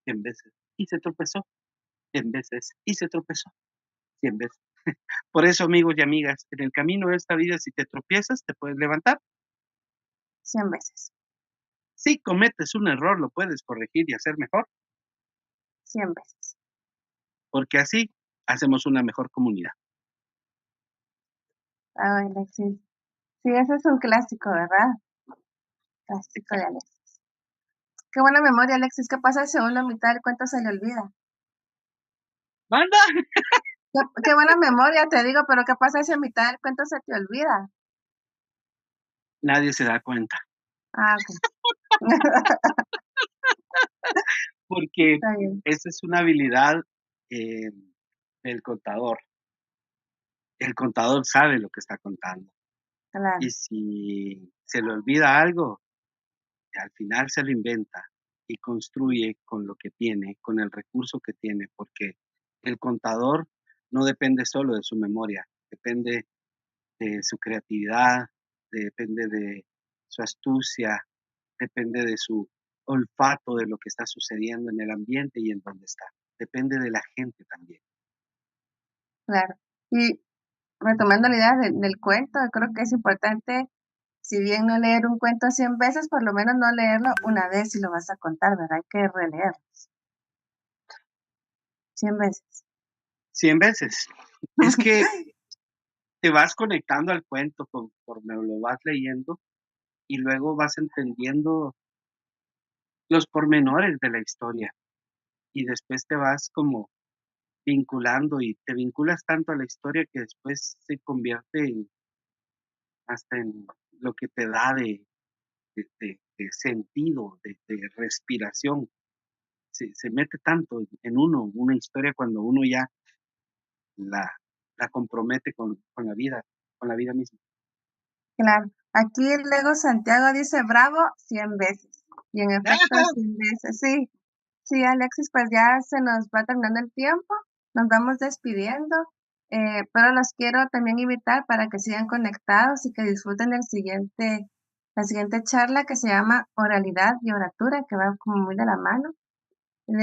Speaker 2: 100 veces. Y se tropezó 100 veces. Y se tropezó 100 veces. Por eso, amigos y amigas, en el camino de esta vida, si te tropiezas, te puedes levantar.
Speaker 1: 100 veces.
Speaker 2: Si cometes un error, lo puedes corregir y hacer mejor,
Speaker 1: 100 veces.
Speaker 2: porque así hacemos una mejor comunidad.
Speaker 1: Ay, Alexis. Sí, ese es un clásico, ¿verdad? Clásico de
Speaker 2: Exacto.
Speaker 1: Alexis. Qué buena memoria, Alexis. ¿Qué pasa si a uno la mitad del cuento se le olvida?
Speaker 2: ¡Manda!
Speaker 1: Qué buena memoria, te digo, pero ¿qué pasa si a mitad del cuento se te olvida?
Speaker 2: Nadie se da cuenta,
Speaker 1: Ah, okey.
Speaker 2: porque
Speaker 1: Está bien,
Speaker 2: esa es una habilidad, eh, del contador. El contador sabe lo que está contando, y
Speaker 1: claro,
Speaker 2: si se le olvida algo, al final se lo inventa y construye con lo que tiene, con el recurso que tiene, porque el contador no depende solo de su memoria, depende de su creatividad, depende de su astucia, depende de su olfato de lo que está sucediendo en el ambiente y en donde está. Depende de la gente también.
Speaker 1: claro. Y retomando la idea del cuento, creo que es importante, si bien no leer un cuento 100 veces, por lo menos no leerlo una vez si lo vas a contar, ¿verdad? Hay que releer 100 veces.
Speaker 2: 100 veces. Es que te vas conectando al cuento conforme lo vas leyendo y luego vas entendiendo los pormenores de la historia y después te vas como vinculando y te vinculas tanto a la historia que después se convierte en hasta en lo que te da de sentido, de respiración. Se mete tanto en uno, una historia cuando uno ya la la compromete con la vida misma.
Speaker 1: Claro. Aquí el Lego Santiago dice: "Bravo", 100 veces. Y en efecto, 100 veces. Sí, sí, Alexis, pues ya se nos va terminando el tiempo, nos vamos despidiendo, pero los quiero también invitar para que sigan conectados y que disfruten la siguiente charla que se llama Oralidad y Oratura, que va como muy de la mano,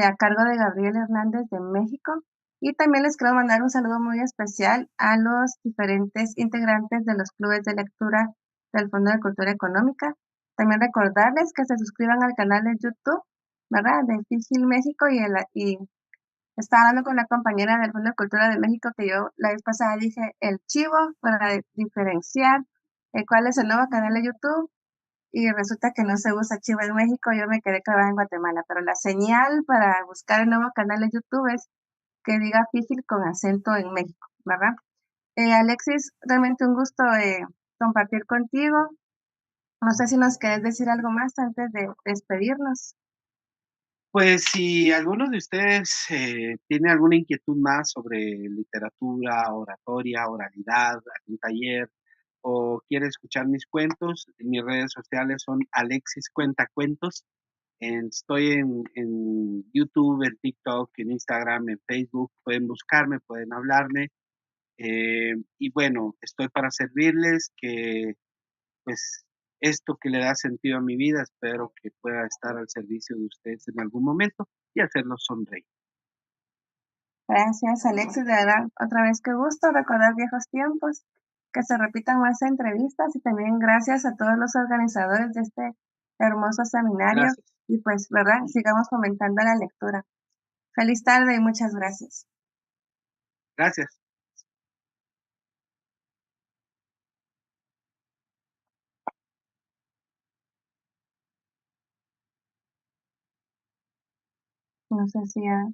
Speaker 1: a cargo de Gabriel Hernández de México. Y también les quiero mandar un saludo muy especial a los diferentes integrantes de los clubes de lectura del Fondo de Cultura Económica. También recordarles que se suscriban al canal de YouTube, ¿verdad? De Fígil México y estaba hablando con la compañera del Fondo de Cultura de México que yo la vez pasada dije el chivo para diferenciar cuál es el nuevo canal de YouTube y resulta que no se usa Chivo en México, yo me quedé clavada en Guatemala, pero la señal para buscar el nuevo canal de YouTube es que diga Fígil con acento en México, ¿verdad? Alexis, realmente un gusto compartir contigo. No sé si nos querés decir algo más antes de despedirnos.
Speaker 2: Pues, si alguno de ustedes, tiene alguna inquietud más sobre literatura, oratoria, oralidad, algún taller, o quiere escuchar mis cuentos, mis redes sociales son Alexis Cuenta Cuentos. Estoy en YouTube, en TikTok, en Instagram, en Facebook. Pueden buscarme, pueden hablarme. Y bueno, estoy para servirles, que pues esto que le da sentido a mi vida, espero que pueda estar al servicio de ustedes en algún momento y hacerlos sonreír.
Speaker 1: Gracias, Alexis, de verdad, otra vez qué gusto recordar viejos tiempos, que se repitan más entrevistas y también gracias a todos los organizadores de este hermoso seminario
Speaker 2: Gracias.
Speaker 1: y pues, ¿verdad? Sigamos fomentando la lectura. Feliz tarde y muchas gracias.
Speaker 2: Gracias.
Speaker 1: No sé si ya